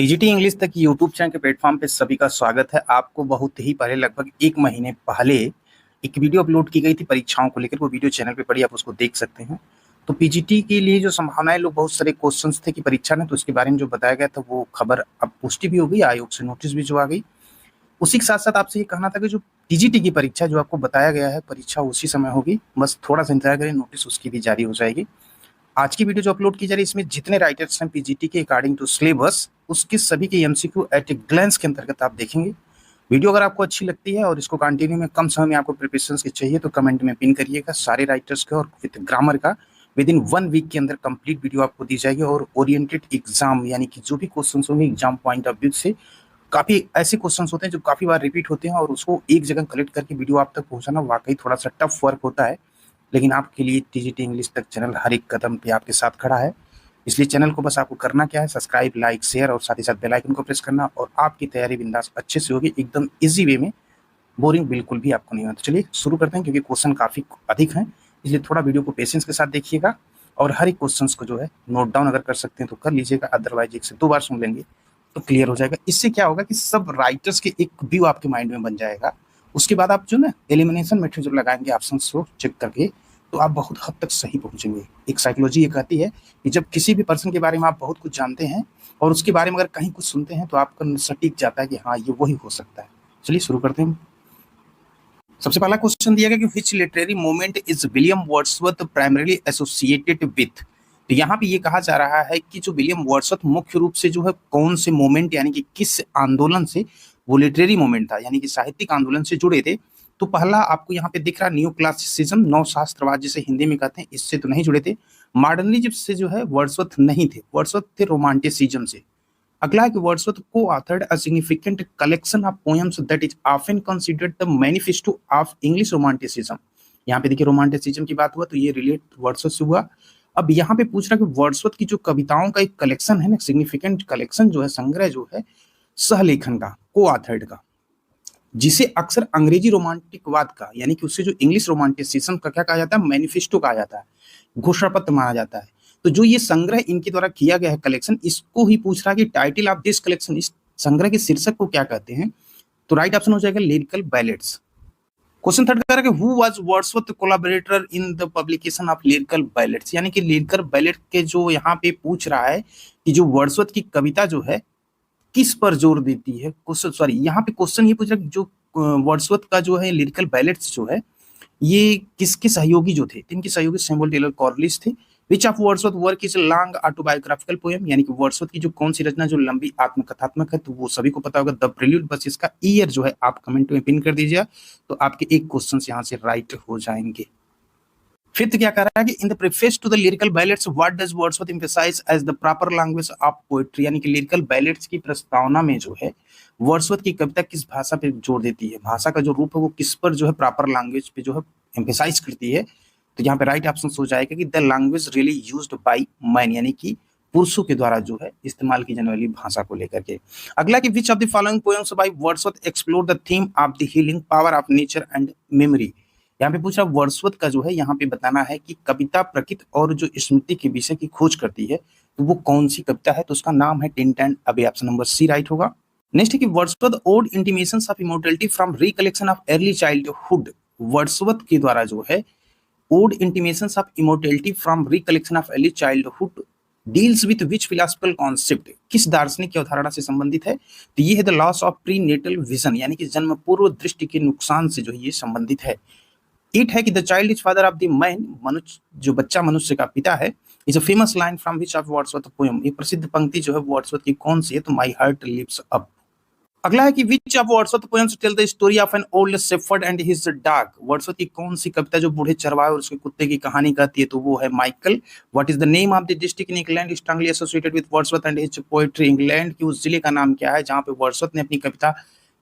TGT English तक YouTube channel के platform पे सभी का स्वागत है। आपको बहुत ही पहले लगभग 1 महीने पहले एक वीडियो अपलोड की गई थी परीक्षाओं को लेकर। वो वीडियो चैनल पे पड़ी, आप उसको देख सकते हैं। तो पीजीटी के लिए जो संभावनाएं, लोग बहुत सारे क्वेश्चंस थे कि परीक्षा में, तो उसके बारे में जो बताया गया था वो खबर अब पुष्टि भी हो गई, आयोग से नोटिस भी जो आ गई। उसी के साथ साथ आपसे ये कहना था कि जो टीजीटी की परीक्षा जो आपको बताया गया है, परीक्षा उसी समय होगी, बस थोड़ा सा इंतजार करें, नोटिस उसकी भी जारी हो जाएगी। आज की वीडियो जो अपलोड की जा रही है, इसमें जितने राइटर्स हैं पीजीटी के अकॉर्डिंग टू सिलेबस, उसके सभी के एमसीक्यू एट ए ग्लैंस के अंतर्गत आप देखेंगे। वीडियो अगर आपको अच्छी लगती है और इसको कंटिन्यू में कम समय में आपको प्रिपरेशंस की चाहिए तो कमेंट में पिन करिएगा सारे राइटर्स के, और विद ग्रामर का विद इन 1 वीक के अंदर कंप्लीट वीडियो आपको दी जाएगी। और ओरिएंटेड एग्जाम यानी कि जो भी क्वेश्चन होंगे एग्जाम पॉइंट ऑफ व्यू से, काफी ऐसे क्वेश्चन होते हैं जो काफी बार रिपीट होते हैं, और उसको एक जगह कलेक्ट करके वीडियो आप तक पहुंचाना वाकई थोड़ा सा टफ वर्क होता है। लेकिन आपके लिए टीजीटी इंग्लिश तक चैनल हर एक कदम पे आपके साथ खड़ा है। इसलिए चैनल को बस आपको करना क्या है, सब्सक्राइब, लाइक, शेयर और साथ ही साथ बेल आइकन को प्रेस करना, और आपकी तैयारी बिंदास अच्छे से होगी, एकदम इजी वे में, बोरिंग बिल्कुल भी आपको नहीं होता। चलिए शुरू करते हैं, क्योंकि क्वेश्चन काफी अधिक हैं, इसलिए थोड़ा वीडियो को पेशेंस के साथ देखिएगा और हर एक क्वेश्चन को जो है नोट डाउन अगर कर सकते हैं तो कर लीजिएगा, अदरवाइज 1 से 2 बार सुन लेंगे तो क्लियर हो जाएगा। इससे क्या होगा कि सब राइटर्स के एक व्यू आपके माइंड में बन जाएगा। उसके बाद आप जो ना एलिमिनेशन मेथड जब लगाएंगे ऑप्शन को चेक करके, तो आप बहुत हद तक सही पहुंचेंगे। एक साइकोलॉजी ये कहती है कि जब किसी भी पर्सन के बारे में आप बहुत कुछ जानते हैं और उसके बारे में अगर कहीं कुछ सुनते हैं तो आपका सटीक जाता है कि हाँ ये वही हो सकता है। चलिए शुरू करते हैं। सबसे पहला क्वेश्चन दिया गया कि which literary movement is William Wordsworth primarily associated with. तो यहाँ पे ये कहा जा रहा है कि जो विलियम वर्ड्सवर्थ मुख्य रूप से जो है कौन से मूवमेंट यानी कि किस आंदोलन से वो लिटरेरी मूवमेंट था यानी कि साहित्यिक आंदोलन से जुड़े थे। तो पहला आपको यहाँ पे दिख रहा न्यू क्लासिसिज्म, नवशास्त्रवाद जिसे हिंदी में कहते हैं, इससे तो नहीं जुड़े थे। मॉडर्निज्म से जो है वर्ड्सवर्थ नहीं थे, वर्ड्सवर्थ थे रोमांटिसिज्म से। अगला है कि वर्ड्सवर्थ को authored a significant collection of poems that is often considered the manifesto of English romanticism. यहाँ पे देखिए रोमांटिसिज्म की बात हुआ तो ये रिलेट वर्ड्सवर्थ से हुआ। अब यहाँ पे पूछ रहा है कि वर्ड्सवर्थ की जो कविताओं का एक कलेक्शन है ना, सिग्निफिकेंट कलेक्शन जो है, संग्रह जो है सहलेखन का, को ऑथर्ड का, जिसे अक्सर अंग्रेजी रोमांटिकवाद का यानी कि उससे जो इंग्लिश रोमांटिसिज्म का क्या कहा जाता है, मैनिफेस्टो कहा जाता है, घोषणा पत्र माना जाता है। तो जो ये संग्रह इनके द्वारा किया गया है कलेक्शन, इसको ही पूछ रहा है कि टाइटल ऑफ दिस कलेक्शन, इस संग्रह के शीर्षक को क्या कहते हैं। तो राइट ऑप्शन हो जाएगा लिरिकल बैलेड्स। क्वेश्चन थर्ड कह रहा है कि who was Wordsworth collaborator in the publication of lyrical ballads, यानी कि लिरिकल बैलेड के जो यहाँ पे पूछ रहा है कि जो वर्ड्सवर्थ की कविता जो है किस पर जोर देती है। क्वेश्चन सॉरी यहाँ पे क्वेश्चन ये पूछ रहा है कि जो वर्ड्सवर्थ का जो है लिरिकल बैलेड्स जो है ये किसके सहयोगी जो थे, इनके सहयोगी सैमुअल टेलर कॉर्लिस थे। विच of Wordsworth work is long autobiographical poem, यानी कि वर्ड्सवर्थ की जो कौन सी रचना जो लंबी आत्मकथात्मक है, तो वो सभी को पता होगा, द प्रिल्यूड। बस इसका ईयर जो है आप कमेंट में पिन कर दीजिए, तो आपके एक क्वेश्चन यहाँ से राइट हो जाएंगे। फिफ्थ क्या कह रहा है कि in the preface to the lyrical ballads what does Wordsworth emphasise as the proper language of poetry, यानी कि लिरिकल बैलेड्स की प्रस्तावना में जो है वर्ड्सवर्थ की कविता किस भाषा पे जोर देती है, भाषा का जो रूप है वो किस पर जो है प्रॉपर लैंग्वेज पे जो है एम्फसाइज करती है। तो यहाँ पे राइट ऑप्शन हो जाएगा कि the language really used by man, यानी कि पुरुषों के द्वारा जो है इस्तेमाल की जाने वाली भाषा को लेकर के। अगला कि which of the following poems by Wordsworth explore the theme of the healing power of nature and memory. यहाँ पे पूछ रहा वर्ड्सवर्थ का जो है यहाँ पे बताना है कि कविता प्रकृति और जो स्मृति के विषय की खोज करती है, तो वो कौन सी कविता है, तो उसका नाम है Tintern Abbey. Option number C right होगा। नेक्स्ट है कि Wordsworth ode intimations of immortality from recollection of early childhood. Wordsworth के द्वारा जो है ode intimations of immortality from recollection of early childhood deals with which philosophical concept, किस दार्शनिक अवधारणा से संबंधित है, तो ये है the loss of prenatal vision, यानी कि जन्म पूर्व दृष्टि के नुकसान से जो ये संबंधित है। 8 है कि the child is father of the man, मनुष्य जो बच्चा मनुष्य का पिता है, is a famous line from which of Wordsworth poem, ये प्रसिद्ध पंक्ति जो है वर्ड्सवर्थ की कौन सी है, तो माय हार्ट लिव्स अप। अगला है कि which of Wordsworth poems tell the story of an old shepherd and his dog. Wordsworth की कौन सी कविता जो बूढ़े चरवाहे और उसके कुत्ते की कहानी कहती है, तो वो है Michael. What is the name of the district in England strongly associated with Wordsworth and his poetry. England की उस जिले का नाम क्या है जहां पे वर्ड्सवर्थ ने अपनी कविता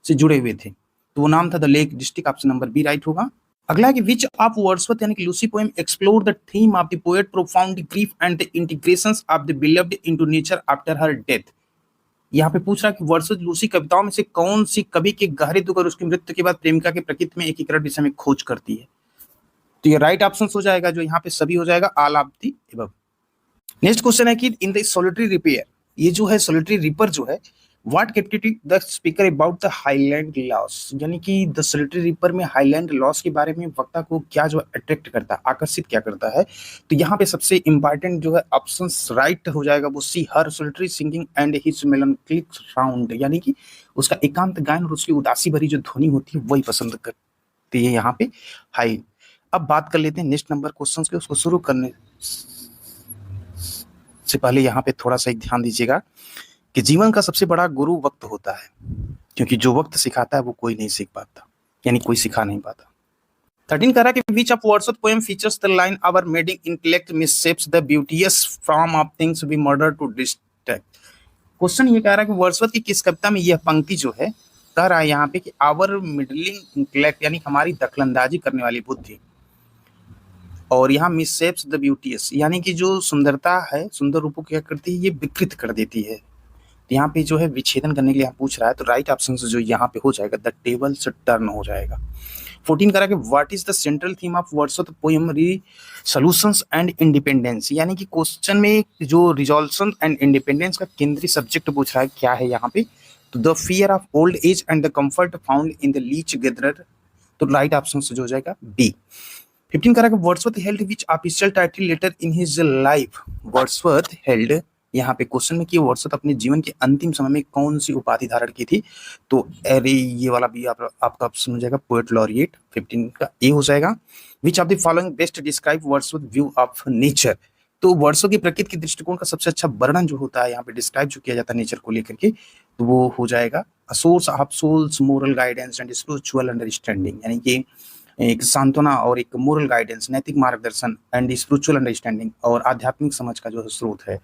से जुड़े हुए थे, तो वो नाम था the lake district. Option number B right होगा। अगला है कि विच ऑफ वर्ड्सवर्थ यानी कि Lucy poem explore the theme of the poet profound grief and the integrations of the beloved into nature after her death. यहाँ पे पूछ रहा है कि वर्ड्सवर्थ लूसी कविताओं में से कौन सी कवि के गहरे दुख और उसकी मृत्यु के बाद प्रेमिका के प्रकृति में एकीकरण विषय में खोज करती है, तो ये राइट ऑप्शन हो जाएगा, जो यहाँ पे सभी हो जाएगा, all of the above. Next question है कि इन द सॉलिटरी रिपेयर, ये जो है सोलिटरी रिपर जो है, what captivated the speaker about the highland loss, यानी कि द सोलिटरी रिपर में हाईलैंड लॉस के बारे में वक्ता को क्या जो अट्रैक्ट करता है, आकर्षित क्या करता है। तो यहाँ पे सबसे इंपॉर्टेंट जो है ऑप्शन राइट हो जाएगा वो see, her solitary singing and his melancholic sound, यानी कि उसका एकांत गायन और उसकी उदासी भरी जो ध्वनि होती है वही पसंद करती है यहाँ पे हाई। अब बात कर लेते हैं नेक्स्ट नंबर क्वेश्चन के। उसको शुरू करने से पहले यहाँ पे थोड़ा सा एक ध्यान दीजिएगा कि जीवन का सबसे बड़ा गुरु वक्त होता है, क्योंकि जो वक्त सिखाता है वो कोई नहीं सीख पाता, यानी कोई सिखा नहीं पाता। 13 कह रहा है कि which of Wordsworth poem features the line our meddling intellect misshapes the beauteous form of things we murder to distract। Question ये कह रहा है कि वर्ड्सवर्थ की किस कविता में यह पंक्ति जो है कह रहा है यहाँ पे कि आवर मिडलिंग इंटेलेक्ट, यानी हमारी दखलंदाजी करने वाली बुद्धि, और यहाँ मिसशेप्स द ब्यूटीएस, यानी कि जो सुंदरता है, सुंदर रूपों क्या करती है, ये विकृत कर देती है। तो यहाँ पे जो है विच्छेदन करने के लिए पूछ रहा है, तो राइट ऑप्शन जो यहाँ पे हो जाएगा द टेबल से टर्न हो जाएगा। 14 करा कि what is the central theme of Wordsworth poem resolutions and independence, यानी कि क्वेश्चन में जो रिजोल्यूशन एंड इंडिपेंडेंस का केंद्रीय सब्जेक्ट पूछ रहा है क्या है यहाँ पे, तो the fear of old age and the comfort found in the leech gatherer, तो राइट ऑप्शन जो हो जाएगा बी। 15 करा कि Wordsworth held which official title later in his life, Wordsworth held, यहाँ पे क्वेश्चन में कि वर्ड्सवर्थ अपने जीवन के अंतिम समय में कौन सी उपाधि धारण की थी, तो अरे ये वाला भी आपका ऑप्शन हो जाएगा पोएट लॉरिएट, 15 का ए हो जाएगा। Which of the following best describe Wordsworth view of nature, तो वर्ड्सवर्थ की प्रकृति के दृष्टिकोण का सबसे अच्छा वर्णन जो होता है यहाँ पे डिस्क्राइब जो किया जाता है नेचर को लेकर के, तो वो हो जाएगा a source of solace moral guidance and spiritual understanding, यानी कि एक सांत्वना और एक मोरल गाइडेंस, नैतिक मार्गदर्शन एंड स्पिरिचुअल अंडरस्टैंडिंग और आध्यात्मिक समझ का जो स्रोत है।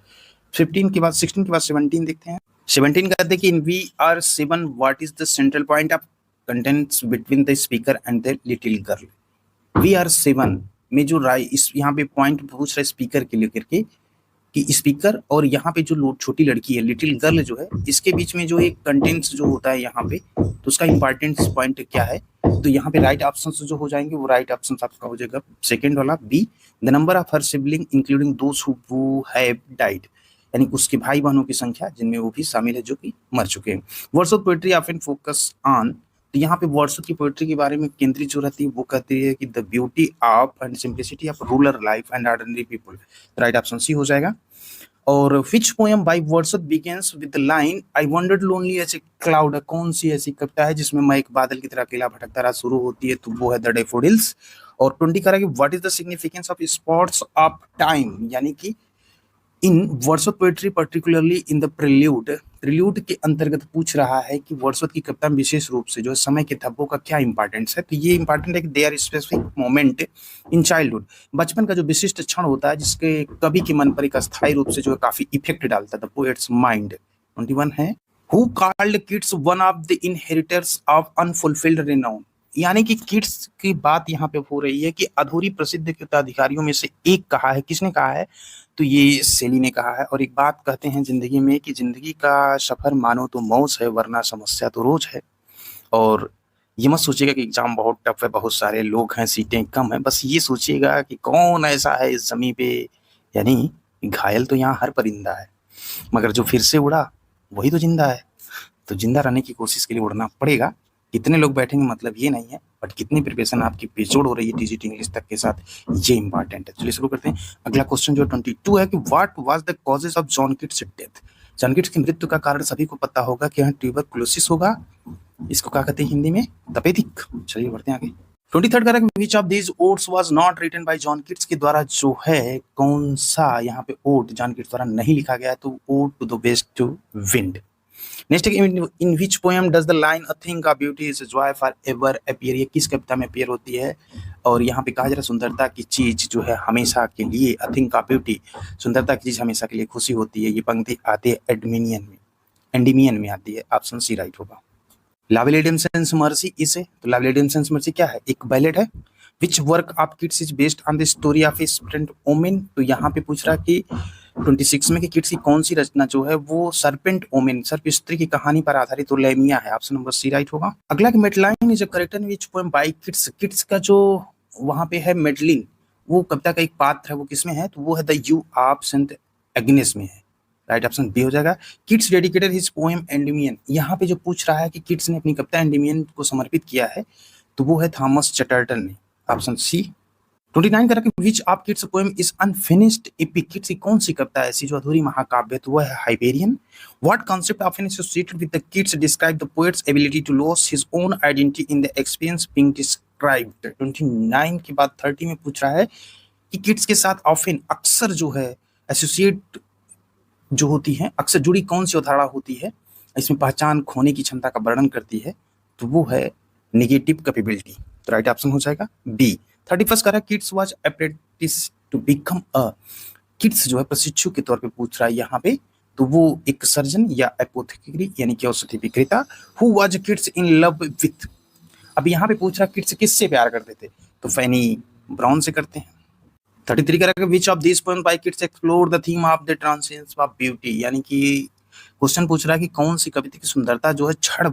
15 के बाद 16 के बाद 17 देखते हैं। 17 कहते हैं कि in we are 7 what is the central point of contents between the speaker and the little girl. We are 7 में जो इस यहाँ पे पॉइंट पूछ रहे स्पीकर के लेकर के कि स्पीकर और यहाँ पे जो छोटी लड़की है लिटिल गर्ल जो है, इसके बीच में जो एक कंटेंट्स जो होता है यहाँ पे, तो उसका इंपॉर्टेंट पॉइंट क्या है, तो यहाँ पे राइट ऑप्शन जो हो जाएंगे वो राइट ऑप्शन आपका हो जाएगा सेकंड वाला B, the number of her sibling including those who have died, यानी उसके भाई बहनों की संख्या जिनमें वो भी शामिल है जो कि मर चुके हैं। Wordsworth poetry often focus on, तो यहाँ पे वर्ड्सवर्थ की पोएट्री के बारे में केंद्रित जो रहती है वो कहती है कि the beauty of and simplicity of rural life and ordinary people, right option C हो जाएगा। और which poem by Wordsworth begins with the line I wandered lonely as a cloud, कौन सी ऐसी कविता है जिसमें मैं एक बादल की तरह अकेला भटकता रहा शुरू होती है, तो वो है द डैफोडिल्स। और 20 करा कि what is the significance of spots of time, यानी कि in Wordsworth poetry particularly in the prelude के अंतर्गत पूछ रहा है कि वर्ड्सवर्थ की कविता में विशेष रूप से जो समय के धब्बों का क्या इंपॉर्टेंस है, तो ये इंपॉर्टेंट है कि they are specific moment in childhood, बचपन का जो विशिष्ट क्षण होता है जिसके कवि के मन पर एक अस्थायी रूप से जो है काफी इफेक्ट डालता है, द पोएट्स माइंड। 21 है who called kids one of the inheritors of unfulfilled renown, यानी कि किड्स की बात यहाँ पे हो रही है कि अधूरी प्रसिद्ध उत्तराधिकारियों में से एक कहा है, किसने कहा है, तो ये सेली ने कहा है। और एक बात कहते हैं जिंदगी में कि जिंदगी का सफर मानो तो मौज है वरना समस्या तो रोज है। और ये मत सोचिएगा कि एग्जाम बहुत टफ है, बहुत सारे लोग हैं, सीटें कम है, बस ये सोचिएगा कि कौन ऐसा है इस जमीन पे, यानी घायल तो यहाँ हर परिंदा है मगर जो फिर से उड़ा वही तो जिंदा है, तो जिंदा रहने की कोशिश के लिए उड़ना पड़ेगा। कितने लोग बैठेंगे मतलब ये नहीं है, बट कितनी प्रिपरेशन आपकी बेजोड़ हो रही है टीजीटी इंग्लिश तक के साथ, ये इंपॉर्टेंट है। चलिए शुरू करते हैं। अगला क्वेश्चन जो 22 है कि what was the causes of John Keats death, John Keats की मृत्यु का कारण सभी को पता होगा कि यहाँ ट्यूबरकुलोसिस होगा, इसको क्या कहते हैं हिंदी में, तपेदिक। चलिए बढ़ते हैं आगे। 23 का which of these odes was not written by John Keats के द्वारा जो है कौन सा यहाँ पे ओड जॉन किट्स द्वारा नहीं लिखा गया है, तो ode to the west to wind. Next in which poem does the line a thing of beauty is joy for ever appear, ये किस कविता में अपीयर होती है, और यहाँ पे कहा जा रहा है सुंदरता की चीज जो है हमेशा के लिए, अ थिंग ऑफ ब्यूटी, सुंदरता की चीज हमेशा के लिए खुशी होती है। ये पंक्ति आती है एंडीमियन में आती है, ऑप्शन सी राइट होगा। लव रिडेम्पशंस मर्सी इसे, तो लव रिडेम्पशंस मर्सी क्या है, एक बैलेड है। Which work of Keats is based on the story of a student omen, तो यहाँ पे पूछ रहा है कि 26 में कि किड्स की कौन सी रचना जो है वो सर्पेंट ओमेन, सर्प स्त्री की कहानी पर आधारित, तो लेमिया है, ऑप्शन नंबर सी राइट होगा। अगला कि Medline is a character in which poem by Keats, kids का जो वहां पे है मेडलिन, वो कविता का एक पात्र है, वो किसमें है, तो वो है the Eve of Saint Agnes में है। राइट ऑप्शन बी हो जाएगा। Keats dedicated his poem Endymion, यहाँ पे जो पूछ रहा है कि किट्स ने अपनी कविता एंडेमियन को समर्पित किया है, तो वो है थॉमस चैटरटन ने, ऑप्शन सी। 29 करा कि which of Keats poem is unfinished epic, Keats की कौन सी कविता ऐसी जो अधूरी महाकाव्य है, तो वह है Hyperion. What concept often associated with the Keats describe the poet's ability to lose his own identity in the experience being described. 29 के बाद 30 में पूछ रहा है कि किट्स के साथ ऑफन अक्सर जो है एसोसिएट जो होती है, अक्सर जुड़ी कौन सी अवधारणा होती है, इसमें पहचान खोने की क्षमता का वर्णन करती है, तो वो है नेगेटिव कैपेबिलिटी। तो राइट ऑप्शन हो जाएगा बी। 31 कह रहा है Keats was apprentice to become a, Keats जो है प्रशिक्षु के तौर पे पूछ रहा है यहाँ पे, तो वो एक सर्जन या एपोथेकेरी यानी कि औषधि विक्रेता। Who was Keats in love with, अब यहाँ पे पूछ रहा है किट्स किससे प्यार करते थे, तो फैनी ब्राउन से करते हैं। 33 करेगा which of this poem by Keats explore the theme of the transience of beauty, यानी कि क्वेश्चन पूछ रहा है कि कौन सी कविता की सुंदरता जो है क्षण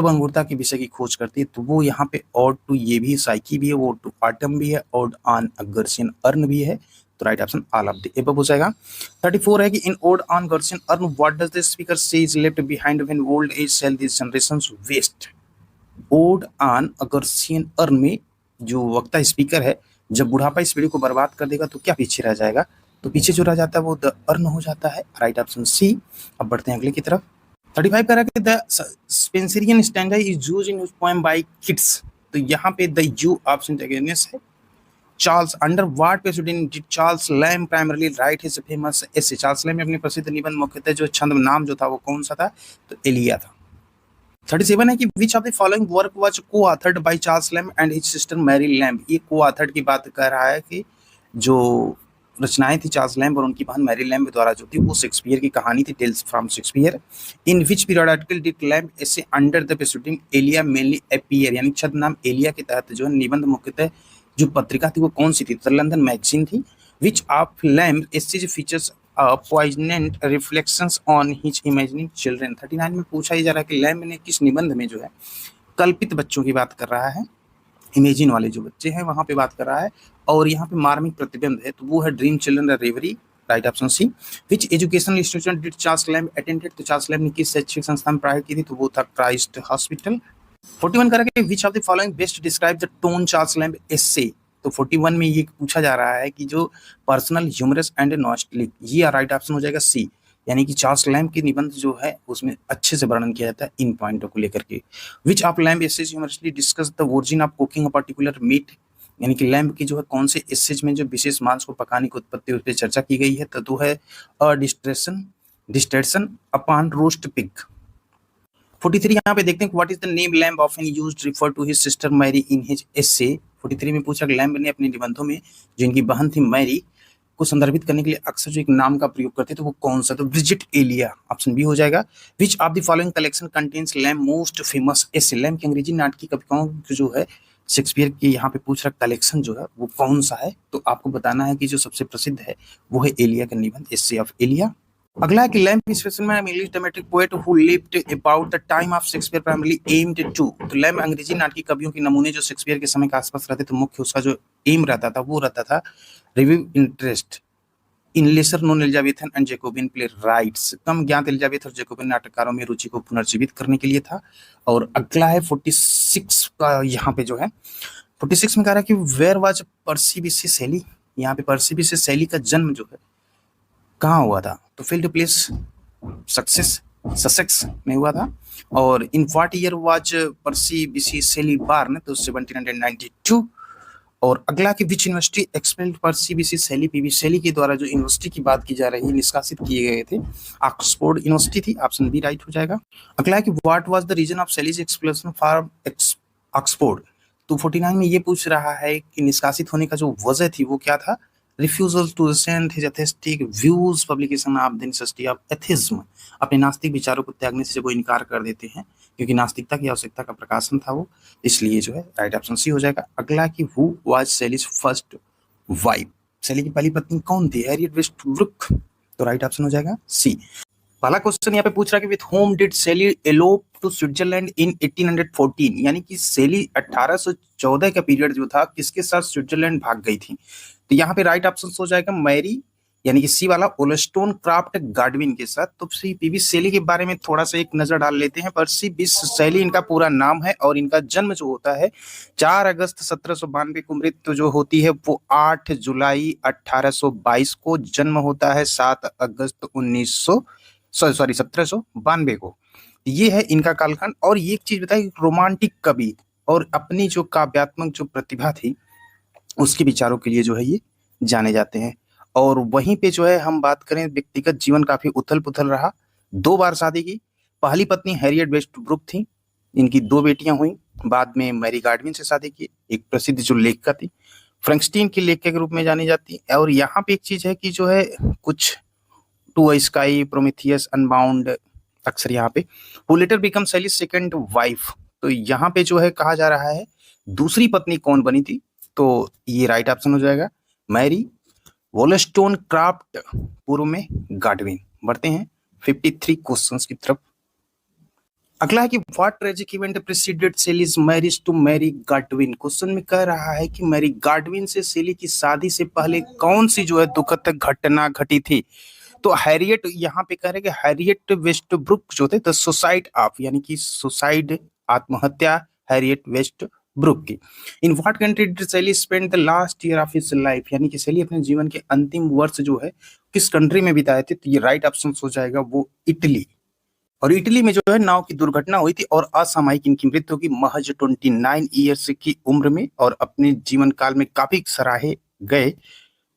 भंगुरता के विषय की खोज करती है, तो वो यहाँ पे ऑड टू ये भी साइकी भी है, वो टू आटम भी है, ऑड ऑन गर्सियन अर्न भी है, तो right option all of the above हो जाएगा। 34 है कि in ode on Grecian urn what does the speaker say is left behind when old age shall this generations waste. Ode on Grecian urn में जो वक्ता स्पीकर है, जब बुढ़ापा इस पीढ़ी को बर्बाद कर देगा तो क्या पीछे रह जाएगा, तो पीछे जो रह जाता है वो द अर्न हो जाता है, राइट ऑप्शन सी। अब बढ़ते हैं अगले की तरफ। 35 कह रहा है the Spenserian stanza is used in poem by Keats, तो यहाँ पे द यू ऑप्शन अगेंस्ट है। Charles under what president did Charles Lamb primarily write his famous essay, Charles lamb ने अपने प्रसिद्ध निबंध मुख्यतः जो छंद नाम जो था वो कौन सा था, तो एलिया था। 37 है कि which of the following work was co-authored by Charles Lamb and his sister Mary Lamb, ये को-ऑथर्ड की बात कर रहा है कि जो रचनाएं थी चार्ल्स लैम्ब और उनकी बहन मैरी लैम्ब द्वारा जो थी वो शेक्सपियर की कहानी थी, tales from Shakespeare. In which periodical did Lamb essays under the president Elia mainly appear, यानी छद नाम एलिया के तहत जो है निबंध मुख्यतः जो पत्रिका थी वो कौन सी थी, तो लंदन मैगजीन थी। Which of Lamb essays features poignant reflections on his imagining children. 39 में पूछा ही जा रहा है कि लैम्ब ने किस निबंध में जो है कल्पित बच्चों की बात कर रहा है, इमेजिन वाले जो बच्चे हैं वहां पे बात कर रहा है, और यहाँ पे मार्मिक प्रतिबंध है, तो वो है dream children reverie, right option C. Which educational institution did Charles Lamb attended, तो चार्ल्स लैम्ब ने किस शैक्षिक संस्था में पढ़ाई की थी, तो वो था क्राइस्ट हॉस्पिटल। 41 करेंगे which of the following best describe the tone Charles Lamb essay, तो 41 में ये पूछा जा रहा है कि जो पर्सनल ह्यूमरस एंड नॉस्टैल्जिक, ये राइट ऑप्शन हो जाएगा सी, यानी कि चार्ल्स लैम्ब के निबंध जो है उसमें अच्छे से वर्णन किया जाता है इन पॉइंटों को लेकर के। Which of Lamb essays humorously discuss the origin of cooking a particular meat, यानी कि लैम्ब की जो है कौन से एसेज में जो विशेष मांस को पकाने की उत्पत्ति उस पर चर्चा की गई है, तो है a dissertation upon roast pig. 43 यहाँ पे देखते हैं what is the name Lamb often used refer to his sister Mary in his essay. 43 में पूछा कि लैम्ब ने अपने निबंधों में जो इनकी बहन थी मैरी को संदर्भित करने के लिए अक्सर जो एक नाम का प्रयोग करते तो वो कौन सा, तो ब्रिजिट एलिया, ऑप्शन बी हो जाएगा। Which of the following collection contains lamb most famous essay, lamb की अंग्रेजी नाटकीय कविताओं जो है शेक्सपियर के यहाँ पे पूछ रहा कलेक्शन जो है वो कौन सा है, तो आपको बताना है कि जो सबसे प्रसिद्ध है वो है एलिया का निबंध एसे ऑफ एलिया। अगला है कि Lamb is special English dramatic poet who lived about the time of Shakespeare primarily aimed to, तो लैम्ब अंग्रेजी नाटकीय कवियों के नमूने जो शेक्सपियर के समय के आसपास रहते तो मुख्य उसका जो एम रहता था वो रहता था review interest in lesser known Elizabethan and Jacobean playwrights, कम ज्ञात एलिजाबेथ और जैकोबियन नाटककारों में रुचि को पुनर्जीवित करने के लिए था। और अगला है 46 का, यहाँ पे जो है 46 में कह रहा है कि वेयर वाज पर्सी बिसी शैली, यहाँ पे पर्सी बिसी शैली का जन्म जो है कहाँ हुआ था, तो फील्ड प्लेस ससेक्स में हुआ था। और in what year was Percy Bysshe Shelley born, तो 1792। और अगला कि which university expelled Percy Bysshe Shelley, PB Shelley के द्वारा जो यूनिवर्सिटी की बात की जा रही है निष्कासित किए गए थे, ऑक्सफोर्ड यूनिवर्सिटी थी, ऑप्शन बी राइट हो जाएगा। अगला कि what was the reason of Shelley's expulsion for Oxford, तो 49 में ये पूछ रहा है कि निष्कासित होने का जो वजह थी वो क्या था, refusal to send his atheistic views publication of the necessity of atheism, अपने नास्तिक विचारों को त्यागने से जब वो इनकार कर देते हैं क्योंकि नास्तिकता की आवश्यकता का प्रकाशन था वो, इसलिए जो है राइट ऑप्शन सी हो जाएगा। अगला कि who was Shelley's first wife, शैली की पहली पत्नी कौन थी, हैरियट वेस्टब्रुक, तो राइट ऑप्शन हो जाएगा सी। पहला क्वेश्चन यहाँ पे पूछ रहा है कि विथ होम डिड शैली एलोप टू स्विट्जरलैंड इन 1814, यानी कि शैली 1814 का पीरियड जो था किसके साथ स्विट्जरलैंड भाग गई थी, तो यहाँ पे राइट ऑप्शन हो जाएगा मैरी यानी कि सी वाला wollstonecraft गाडविन के साथ। तो पीवी शैली के बारे में थोड़ा सा एक नजर डाल लेते हैं। पर्सी बिश शैली इनका पूरा नाम है और इनका जन्म जो होता है 4 अगस्त 1792 को, मृत्यु जो होती है वो 8 जुलाई 1822 को, जन्म होता है 7 अगस्त 1792 को। ये है इनका कालखंड। और ये एक चीज बताइए, रोमांटिक कवि और अपनी जो काव्यात्मक जो प्रतिभा थी उसके विचारों के लिए जो है ये जाने जाते हैं। और वहीं पे जो है हम बात करें, व्यक्तिगत जीवन काफी उथल पुथल रहा। 2 बार शादी की। पहली पत्नी हैरियट वेस्टब्रुक थी, इनकी 2 बेटियां हुई। बाद में मैरी गाडविन से शादी की, एक प्रसिद्ध जो लेखिका थी, फ्रैंकस्टीन की लेखिका के रूप में जानी जाती है। और यहाँ पे एक चीज है कि जो है कुछ टू स्काई, प्रोमेथियस, अनबाउंड, अक्सर यहाँ पे who letter become Shelley's second wife. तो यहाँ पे जो है कहा जा रहा है दूसरी पत्नी कौन बनी थी, तो ये राइट ऑप्शन हो जाएगा मैरी wollstonecraft, पूर्व में गाडविन। बढ़ते हैं 53 क्वेश्चंस की तरफ। अगला है कि what tragic event preceded Shelley's marriage to Mary Godwin. Question में कह रहा है कि मैरी गाडविन से शैली की शादी से पहले कौन सी जो है दुखद घटना घटी थी। तो हैरियट, यहाँ पे कह रहे हैं कि हैरियट वेस्टब्रुक जो थे द सुसाइड ऑफ, यानी कि सुसाइड, आत्महत्या हैरियट वेस्टब्रुक की। इन व्हाट कंट्री डिड शैली spend the last year of his life, यानी कि शैली अपने जीवन के अंतिम वर्ष जो है किस कंट्री में बिताए थे। तो ये राइट ऑप्शन हो जाएगा वो इटली। और इटली में जो है नाव की दुर्घटना हुई थी और असामयिक इनकी मृत्यु होगी महज 29 ईयर्स की उम्र में। और अपने जीवन काल में काफी सराहे गए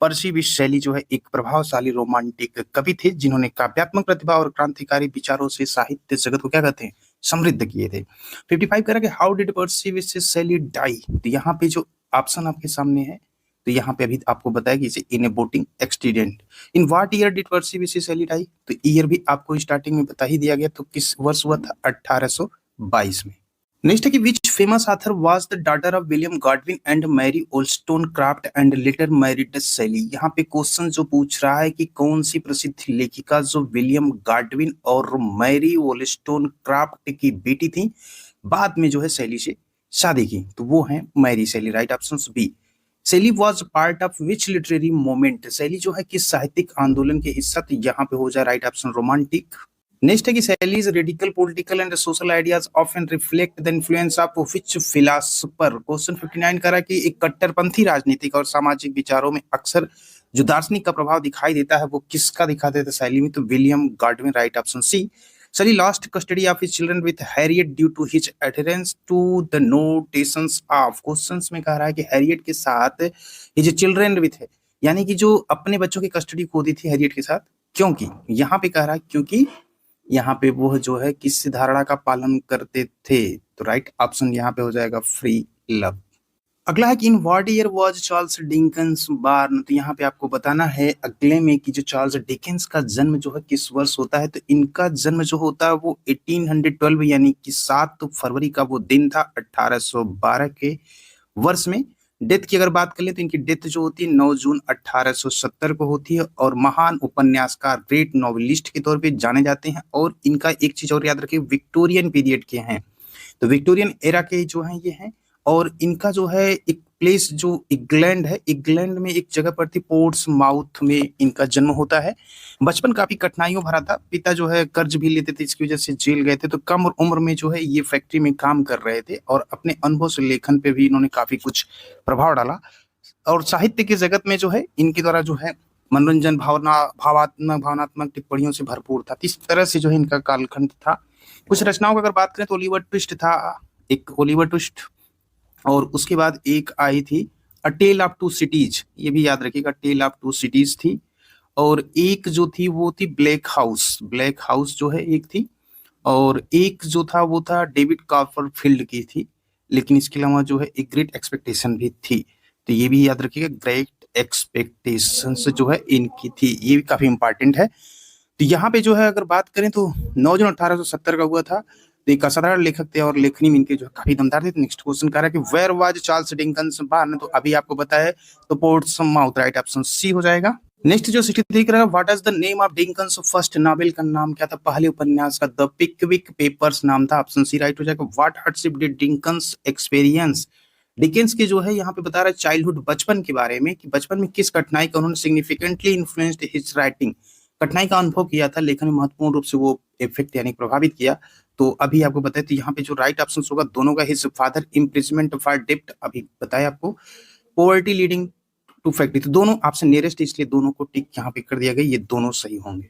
पर्सी बिश शैली जो है एक प्रभावशाली रोमांटिक कवि थे, जिन्होंने काव्यात्मक प्रतिभा और क्रांतिकारी विचारों से साहित्य जगत को क्या कहते हैं, समृद्ध किए थे। 55 कह रहा है कि how did Percy Bysshe Shelley die. तो यहाँ पे जो ऑप्शन आपके सामने है, तो यहाँ पे अभी आपको बताया कि इसे in a boating accident. In what year did Percy Bysshe Shelley die, तो ईयर भी आपको स्टार्टिंग में बता ही दिया गया। तो किस वर्ष हुआ था, 1822 में। नेक्स्ट है कि which famous author was the daughter of William Godwin and Mary wollstonecraft and later married Shelley. यहाँ पे क्वेश्चन जो पूछ रहा है कि कौन सी प्रसिद्ध लेखिका जो विलियम गाडविन और मैरी wollstonecraft की बेटी थी, बाद में जो है शैली से शादी की, तो वो है Mary Shelley. Right option B. Shelley was part of which literary moment, Shelley जो है किस साहित्यिक आंदोलन के हिस्सा, तो यहाँ पे हो जाए राइट ऑप्शन रोमांटिक। नेक्स्ट है कि Shelley's radical political and social ideas often reflect the influence of which philosopher. Question 59 करा कि एक कट्टरपंथी राजनीतिक और सामाजिक विचारों में अक्सर जो दार्शनिक का प्रभाव दिखाई देता है वो किसका दिखाते थे शैली में, तो William Godwin. Right option C. Shelley lost custody of his children with Harriet due to his adherence to the notations of. Questions में कह रहा है कि हैरियट के साथ हिज चिल्ड्रन विथ है, यानी कि जो अपने बच्चों की कस्टडी खो दी थी हैरियट के साथ, क्योंकि यहाँ पे कह रहा है क्योंकि यहाँ पे वो जो है किस धारणा का पालन करते थे, तो राइट ऑप्शन यहाँ पे हो जाएगा फ्री लव। अगला है कि in what year was Charles Dickens born. तो यहाँ पे आपको बताना है अगले में कि जो चार्ल्स डिकेंस का जन्म जो है किस वर्ष होता है, तो इनका जन्म जो होता है वो 1812, यानी कि 7 फरवरी का वो दिन था 1812 के वर्ष में। डेथ की अगर बात कर ले तो इनकी डेथ जो होती है 9 जून 1870 को होती है। और महान उपन्यासकार, ग्रेट नॉवेलिस्ट के तौर पे जाने जाते हैं। और इनका एक चीज और याद रखिए, विक्टोरियन पीरियड के हैं, तो विक्टोरियन एरा के जो हैं ये हैं। और इनका जो है एक प्लेस जो इंग्लैंड है, इंग्लैंड में एक जगह पर थी पोर्ट्समाउथ में इनका जन्म होता है। बचपन काफी कठिनाइयों भरा था, पिता जो है कर्ज भी लेते थे, इसकी वजह से जेल गए थे। तो कम उम्र में जो है ये फैक्ट्री में काम कर रहे थे और अपने अनुभव से लेखन पे भी इन्होंने काफी कुछ प्रभाव डाला। और साहित्य की जगत में जो है इनके द्वारा जो है मनोरंजन, भावनात्मक टिप्पणियों से भरपूर था। इस तरह से जो है इनका कालखंड था। कुछ रचनाओं की अगर बात करें तो ओलिवर ट्विस्ट था, एक ओलिवर ट्विस्ट, और उसके बाद एक आई थी अ टेल ऑफ टू सिटीज, ये भी याद रखिएगा, टेल ऑफ टू सिटीज थी। और एक जो थी वो थी ब्लैक हाउस, ब्लैक हाउस जो है एक थी। और एक जो था वो था डेविड कॉपरफील्ड की थी। लेकिन इसके अलावा जो है एक ग्रेट एक्सपेक्टेशन भी थी, तो ये भी याद रखिएगा, ग्रेट एक्सपेक्टेशंस जो है इनकी थी, ये भी काफी इंपॉर्टेंट है। तो यहाँ पे जो है अगर बात करें तो 9 जून 1870 का हुआ था। तो एक असाधारण लेखक थे और लेखनी में इनके जो काफी दमदार थे। नेक्स्ट क्वेश्चन कह रहा है कि where was Charles Dickens born, तो अभी आपको बताया है, तो पोर्ट्समाउथ। राइट ऑप्शन सी हो जाएगा। नेक्स्ट जो 63 रहा है, what is the name of Dickens first novel, का नाम क्या था पहले उपन्यास का, द पिकविक पेपर्स नाम था। ऑप्शन सी राइट हो जाएगा। What hardship did Dickens experience Dickens के जो है यहाँ पे बता रहा है चाइल्डहुड, बचपन के बारे में, कि बचपन में किस कठिनाई का उन्होंने सिग्निफिकेंटली इन्फ्लुएंस्ड हिज राइटिंग, कठिनाई का अनुभव किया था, लेखन में महत्वपूर्ण रूप से वो इफेक्ट यानी प्रभावित किया। तो अभी आपको बताया, तो यहाँ पे जो राइट ऑप्शन होगा दोनों का, हिज फादर इम्प्रिजमेंट फॉर डेप्ट, अभी बताया आपको, पोवर्टी लीडिंग टू फैक्ट्री, तो दोनों ऑप्शन नियरेस्ट, इसलिए दोनों को टिक यहाँ पे कर दिया गया, ये दोनों सही होंगे।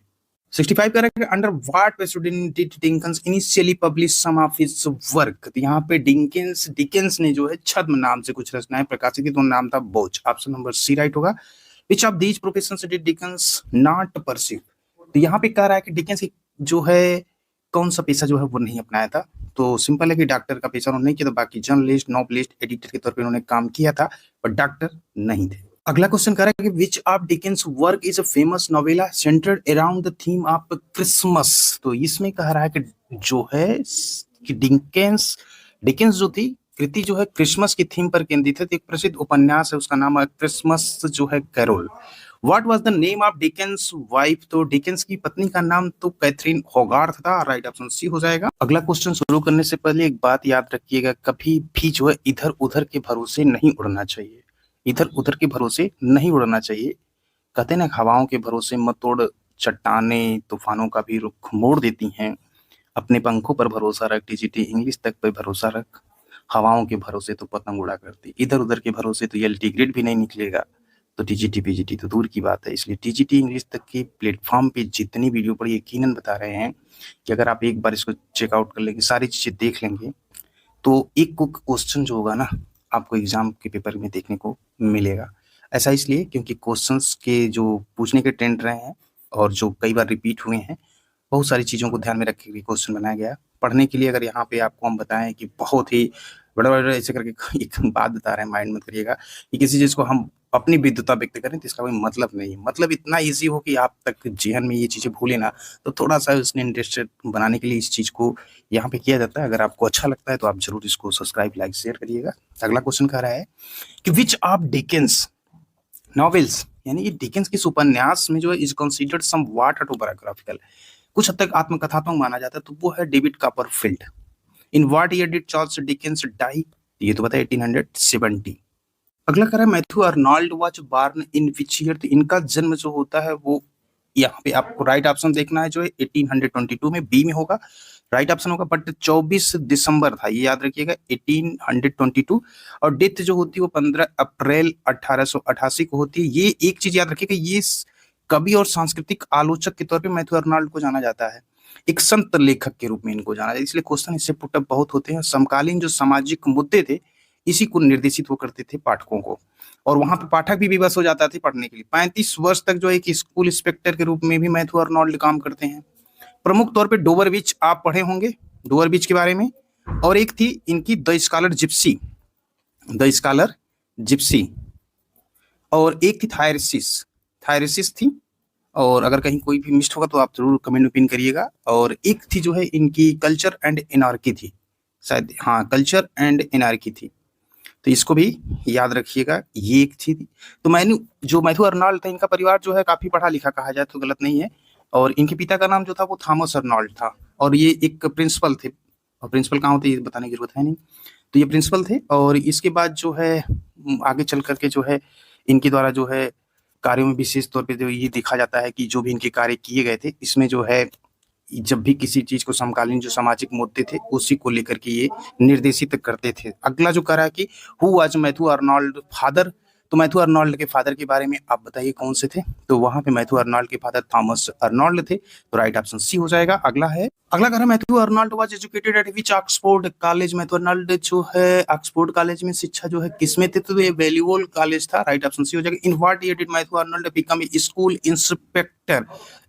65 कह रहा है under what president did Dickens initially publish some of his work, तो यहाँ पे डिकेंस ने जो है छद्म नाम से कुछ रचनाएं प्रकाशित की, तो नाम था बोच, ऑप्शन नंबर सी राइट होगा। विच of these professions did Dickens not pursue, तो यहाँ पे कह रहा है कि डिकेंस जो है कौन सा पेशा जो है वो नहीं अपनाया था, तो सिंपल है कि डॉक्टर का पेशा उन्होंने नहीं किया था, बाकी जर्नलिस्ट, नॉवलिस्ट, एडिटर के तौर पे उन्होंने काम किया था, पर डॉक्टर नहीं थे। अगला क्वेश्चन कर रहा है कि which of Dickens work is a famous novella centred around the theme of Christmas, तो इसमें कह रहा है कि जो है कि डिकेंस जो थी कृति जो है क्रिसमस की थीम पर केंद्रित है, तो एक प्रसिद्ध उपन्यास है, उसका नाम है क्रिसमस जो है Carol. What was the name of Dickens wife, तो डिकेंस की पत्नी का नाम तो कैथरीन होगार्थ था, राइट ऑप्शन सी हो जाएगा। अगला क्वेश्चन शुरू करने से पहले एक बात याद रखिएगा, कभी भी जो है इधर उधर के भरोसे नहीं उड़ना चाहिए, इधर उधर के भरोसे नहीं उड़ना चाहिए। कहते हैं ना, हवाओं के भरोसे मत उड़, चट्टाने तूफानों का भी रुख मोड़ देती हैं, अपने पंखों पर भरोसा रख, टीजीटी इंग्लिश तक पर भरोसा रख, हवाओं के भरोसे तो पतंग उड़ा करती, इधर उधर के भरोसे तो एलटी ग्रेड भी नहीं निकलेगा, तो टीजीटी पीजीटी तो दूर की बात है। इसलिए टीजीटी इंग्लिश तक के प्लेटफॉर्म पे जितनी वीडियो पर यकीनन बता रहे हैं कि अगर आप एक बार इसको चेकआउट कर लेंगे, सारी चीजें देख लेंगे, तो एक क्वेश्चन जो होगा ना आपको एग्जाम के पेपर में देखने को मिलेगा। ऐसा इसलिए क्योंकि क्वेश्चंस के जो पूछने के ट्रेंड रहे हैं और जो कई बार रिपीट हुए हैं, बहुत सारी चीज़ों को ध्यान में रख के क्वेश्चन बनाया गया। पढ़ने के लिए अगर यहाँ पे आपको हम बताएं कि बहुत ही बड़ा ऐसे करके एक बात बता रहे हैं, माइंड मत करिएगा कि किसी चीज़ को हम अपनी विद्वता व्यक्त करें तो इसका कोई मतलब नहीं है। मतलब इतना ईजी हो कि आप तक जेहन में ये चीज़ें भूले ना, तो थोड़ा सा उसने इंटरेस्टेड बनाने के लिए इस चीज़ को यहाँ पे किया जाता है। अगर आपको अच्छा लगता है तो आप जरूर इसको सब्सक्राइब, लाइक, शेयर करिएगा। अगला क्वेश्चन कह रहा है कि विच ऑफ डिकेंस नॉवेल्स, यानी कि डिकेंस किस उपन्यास में जो है is considered somewhat autobiographical, कुछ हद तक आत्मकथात्मक माना जाता है, तो वो है David Copperfield. In what year did Charles Dickens die, ये तो पता है 1870। अगला कह रहा है Matthew Arnold was born in which year, तो इनका जन्म जो होता है वो यहाँ पे आपको राइट ऑप्शन देखना है, जो है 1822 में, बी में होगा, राइट ऑप्शन होगा। बट 24 दिसंबर था, ये याद रखिएगा 1822, और डेथ जो होती है वो 15 अप्रैल 1888 को होती है। ये एक चीज याद रखिएगा, ये कवि और सांस्कृतिक आलोचक के तौर पे मैथ्यू अर्नोल्ड को जाना जाता है, एक संत लेखक के रूप में इनको जाना जाता है, इसलिए क्वेश्चन इससे पुटअप बहुत होते हैं। समकालीन जो सामाजिक मुद्दे थे इसी को निर्देशित वो करते थे पाठकों को, और वहां पे पाठक भी विवश हो जाता थे पढ़ने के लिए। 35 वर्ष तक जो एक स्कूल इंस्पेक्टर के रूप में भी मैथ्यू अर्नोल्ड काम करते हैं। प्रमुख तौर पे डोवर बीच आप पढ़े होंगे, डोवर बीच के बारे में, और एक थी इनकी द स्कॉलर जिप्सी, और एक थी थायरिसिस थी, और अगर कहीं कोई भी मिस्ड होगा तो आप जरूर कमेंट में पिन करिएगा। और एक थी जो है इनकी कल्चर एंड एनार्की थी, शायद, हाँ, कल्चर एंड एनार्की थी, तो इसको भी याद रखिएगा, ये एक थी। तो मैथ्यू अर्नोल्ड था, इनका परिवार जो है काफी पढ़ा लिखा कहा जाए तो गलत नहीं है, और इनके पिता का नाम जो था वो थॉमस अर्नोल्ड था, और ये एक प्रिंसिपल थे, और प्रिंसिपल कहाँ होते ये बताने की जरूरत है नहीं, तो ये प्रिंसिपल थे। और इसके बाद जो है आगे चल करके जो है इनके द्वारा जो है कार्यों में विशेष तौर पे जो ये देखा जाता है कि जो भी इनके कार्य किए गए थे, इसमें जो है जब भी किसी चीज को समकालीन जो सामाजिक मुद्दे थे उसी को लेकर के ये निर्देशित करते थे। अगला जो कह रहा है कि who was Matthew Arnold father, तो मैथ्यू अर्नोल्ड के फादर के बारे में आप बताइए कौन से थे, तो वहां पे मैथ्यू अर्नोल्ड के फादर थॉमस अर्नोल्ड थे, तो राइट ऑप्शन सी हो जाएगा। अगला कह रहा है Matthew Arnold was educated eight which Oxford college, Matthew Arnold जो है ऑक्सफोर्ड कॉलेज में शिक्षा जो है किसमें थे, तो ये वैल्यूओल कॉलेज था, राइट ऑप्शन सी हो जाएगा। इन what year did Matthew Arnold become a school inspector,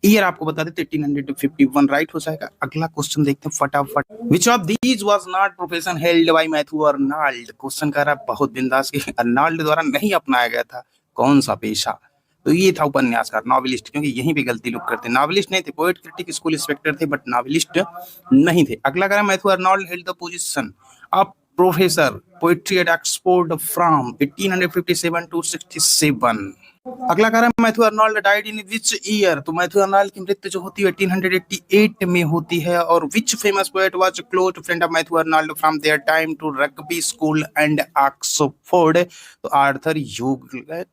year आपको बता देते 1851, राइट हो जाएगा। अगला क्वेश्चन देखते हैं फटाफट, विच of these was not profession held by Matthew Arnold, question कह रहा है बहुत बिंदास कि अर्नोल्ड द्वारा नहीं अपनाया गया था कौन सा पेशा, तो ये था उपन्यासकार, नॉवेलिस्ट, क्योंकि यहीं पे गलती लोग करते हैं, नॉवेलिस्ट नहीं थे, पोएट क्रिटिक स्कूल इंस्पेक्टर थे, बट नॉवेलिस्ट नहीं थे। अगला कह रहा है Matthew Arnold held the position of professor poetry at Oxford from 1857 to 67, अगला कह रहा है Matthew Arnold died in which year. तो मैथ्यू अर्नोल्ड की मृत्यु जो होती है 1888 में होती है। और which famous poet was close friend of Matthew Arnold from their time to Rugby school and Oxford. तो Arthur Hugh Clough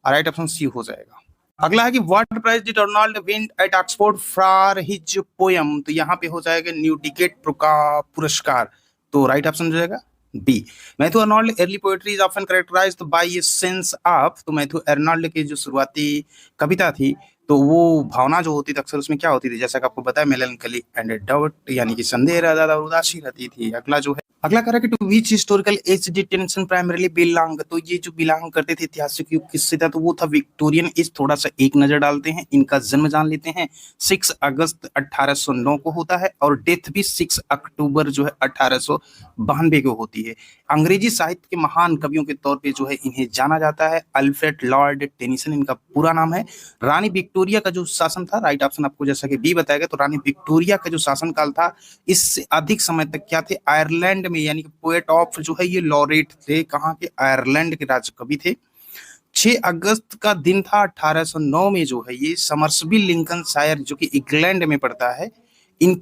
right option C हो जाएगा। अगला है कि what prize did Arnold win at Oxford for his poem. तो यहाँ पे हो जाएगा न्यूटिकेट पुरस्कार। तो राइट ऑप्शन हो जाएगा B. Matthew Arnold early poetry is often characterised by a sense of. तो मैथ्यू अर्नोल्ड की जो शुरुआती कविता थी तो वो भावना जो होती थी अक्सर उसमें क्या होती थी, जैसा कि आपको पता है, मेलनकली एंड डाउट, यानी कि संदेह रहता था और उदासी रहती थी। अगला जो है अगला कह रहा है कि to which historical age did Tennyson primarily belong. तो ये जो बिलोंग करते थे ऐतिहासिक युग किससे था, तो वो था विक्टोरियन एज। थोड़ा सा एक नजर डालते हैं, इनका जन्म जान लेते हैं। 6 अगस्त 1809 को होता है और डेथ भी 6 अक्टूबर जो है 1892 को होती है। अंग्रेजी साहित्य के महान कवियों के तौर पे जो है इन्हें जाना जाता है। अल्फ्रेड लॉर्ड टेनिसन इनका पूरा नाम है। रानी विक्टोरिया का जो शासन था, राइट ऑप्शन आपको जैसा कि बी बताया गया, तो रानी विक्टोरिया का जो शासनकाल था इससे अधिक समय तक क्या थे, आयरलैंड में, यानी कि पोएट ऑफ जो है ये लॉरेट थे। कहाँ के, आयरलैंड के राजकवि थे। 6 अगस्त का दिन था 1809 में जो है ये समर्सविल लिंकनशायर जो कि इंग्लैंड में पड़ता है, इन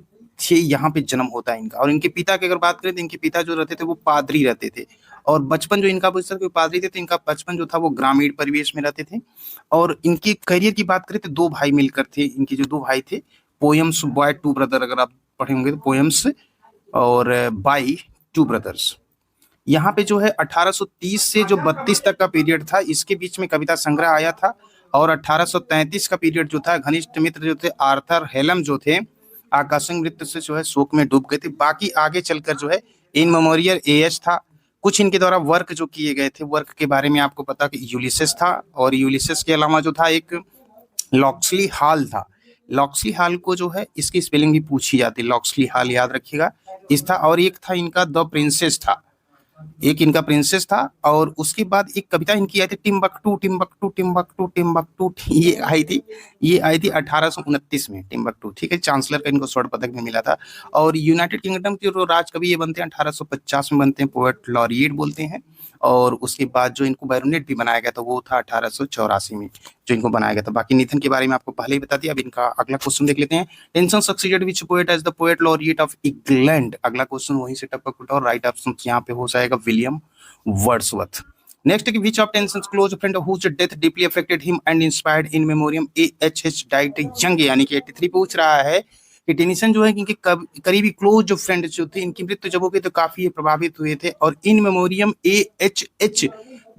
यहाँ पे जन्म होता है इनका। और इनके पिता की अगर बात करें तो इनके पिता जो रहते थे वो पादरी रहते थे। और बचपन जो इनका पादरी थे तो इनका बचपन जो था वो ग्रामीण परिवेश में रहते थे। और इनके करियर की बात करें तो 2 भाई मिलकर थे, इनके जो 2 भाई थे, पोएम्स बॉय 2 ब्रदर, अगर आप पढ़े होंगे तो पोएम्स और बाई 2 ब्रदर्स। यहाँ पे जो है 1830 से जो 32 तक का पीरियड था इसके बीच में कविता संग्रह आया था। और 1833 का पीरियड जो था, घनिष्ठ मित्र जो थे आर्थर हेलम जो थे आकस्मिक मृत्यु से जो है शोक में डूब गए थे। बाकी आगे चलकर जो है इन मेमोरियल एएच था। कुछ इनके द्वारा वर्क जो किए गए थे, वर्क के बारे में आपको पता कि यूलिसेस था। और यूलिसेस के अलावा जो था एक लॉक्सली हॉल था। लॉक्सली हॉल को जो है इसकी स्पेलिंग भी पूछी जाती है, लॉक्सली हॉल याद रखिएगा इस था। और एक था इनका द प्रिंसेस था, एक इनका प्रिंसेस था। और उसके बाद एक कविता इनकी आई थी टिम्बकटू टिम्बकटू टिम्बकटू टिम्बकटू, ये आई थी 1829 में टिम्बकटू, ठीक है। चांसलर का इनको स्वर्ण पदक भी मिला था। और यूनाइटेड किंगडम के जो राजकवि ये बनते हैं 1850 में बनते हैं, पोएट लॉरिएट बोलते हैं। और उसके बाद जो इनको बैरोनेट भी बनाया गया था वो था 1884 में जो इनको बनाया गया था। बाकी निथन के बारे में आपको पहले ही बता दिया। अब इनका अगला क्वेश्चन देख लेते हैं। Tennyson succeeded which poet as the poet laureate of England. अगला क्वेश्चन वहीं से टपक उठा और राइट ऑप्शन यहाँ पे हो जाएगा विलियम वर्ड्सवर्थ। नेक्स्ट कि which of Tennyson's close friend whose death deeply affected him and inspired in memoriam A H H died young, यानी कि 83 पूछ रहा है कि टेनिसन जो है इनके करीबी क्लोज जो फ्रेंड जो थे इनकी मृत्यु जब हो गई तो काफी प्रभावित हुए थे। और इन मेमोरियम एएचएच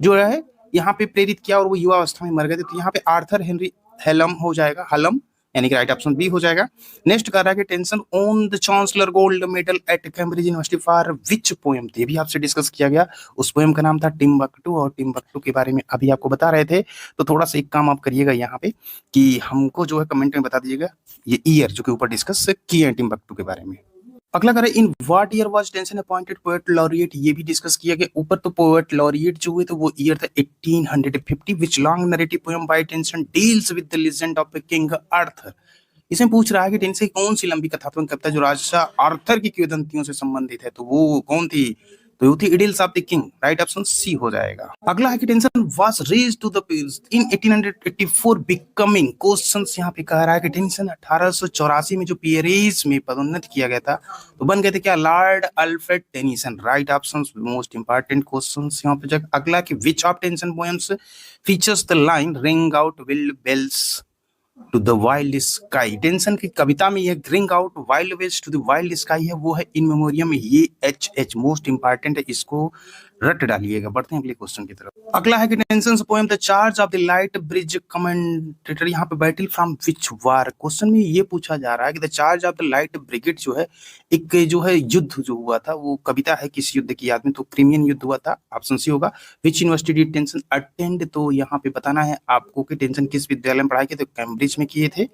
जो है यहाँ पे प्रेरित किया और वो युवा अवस्था में मर गए थे। तो यहाँ पे आर्थर हेनरी हेलम हो जाएगा, हलम, यानी कि राइट ऑप्शन बी हो जाएगा। नेक्स्ट कर रहा है कि tension own the chancellor gold medal at Cambridge university for which poem. ये भी आपसे डिस्कस किया गया, उस पोएम का नाम था टिम्बकटू। और टिम्बकटू के बारे में अभी आपको बता रहे थे। तो थोड़ा सा एक काम आप करिएगा यहाँ पे कि हमको जो है कमेंट में बता दीजिएगा ये ईयर जो के ऊपर डिस्कस किए हैं टिम्बकटू के बारे में। अगला करें इन what year was tension appointed poet laureate, ये भी डिस्कस किया गया ऊपर। तो पोएट लॉरिएट जो हुए तो वो ईयर था 1850। Which long narrative poem by Tennyson deals with the legend of King Arthur. इसमें पूछ रहा है कि टेंसन कौन सी लंबी कथात्मक कविता जो राजा आर्थर की किंवदंतियों से संबंधित है, तो वो कौन थी, तो वो थी Idylls of the King, right option C हो जाएगा। अगला है कि Tennyson was raised to the in 1884 becoming. Questions यहाँ पे कह रहा है कि टेंसन 1884 में जो पीयरेज में पदोन्नत किया गया था तो बन गए थे क्या, Lord Alfred Tennyson, right option most important questions यहाँ पे जाएगा। अगला कि which of Tennyson poems features the line ring out wild bells to the wild sky. Tennyson की कविता में यह ring out wild bells to the wild sky है, वो है इन मेमोरियम। ये एच मोस्ट इंपॉर्टेंट है, इसको रट डालिएगा। बढ़ते हैं अगले क्वेश्चन की तरफ। अगला है कि Tennyson's poem the charge of the light brigade commentator, यहाँ पे battle from which war. Question में ये पूछा जा रहा है कि the charge of the light brigade जो है एक जो है युद्ध जो हुआ था वो कविता है किस युद्ध की याद में, तो क्रीमियन युद्ध हुआ था, ऑप्शन सी होगा। विच यूनिवर्सिटी डिड टेंसन अटेंड, तो यहाँ पे बताना है आपको कि टेंसन किस विद्यालय में पढ़ाई किए, तो कैम्ब्रिज में किए थे।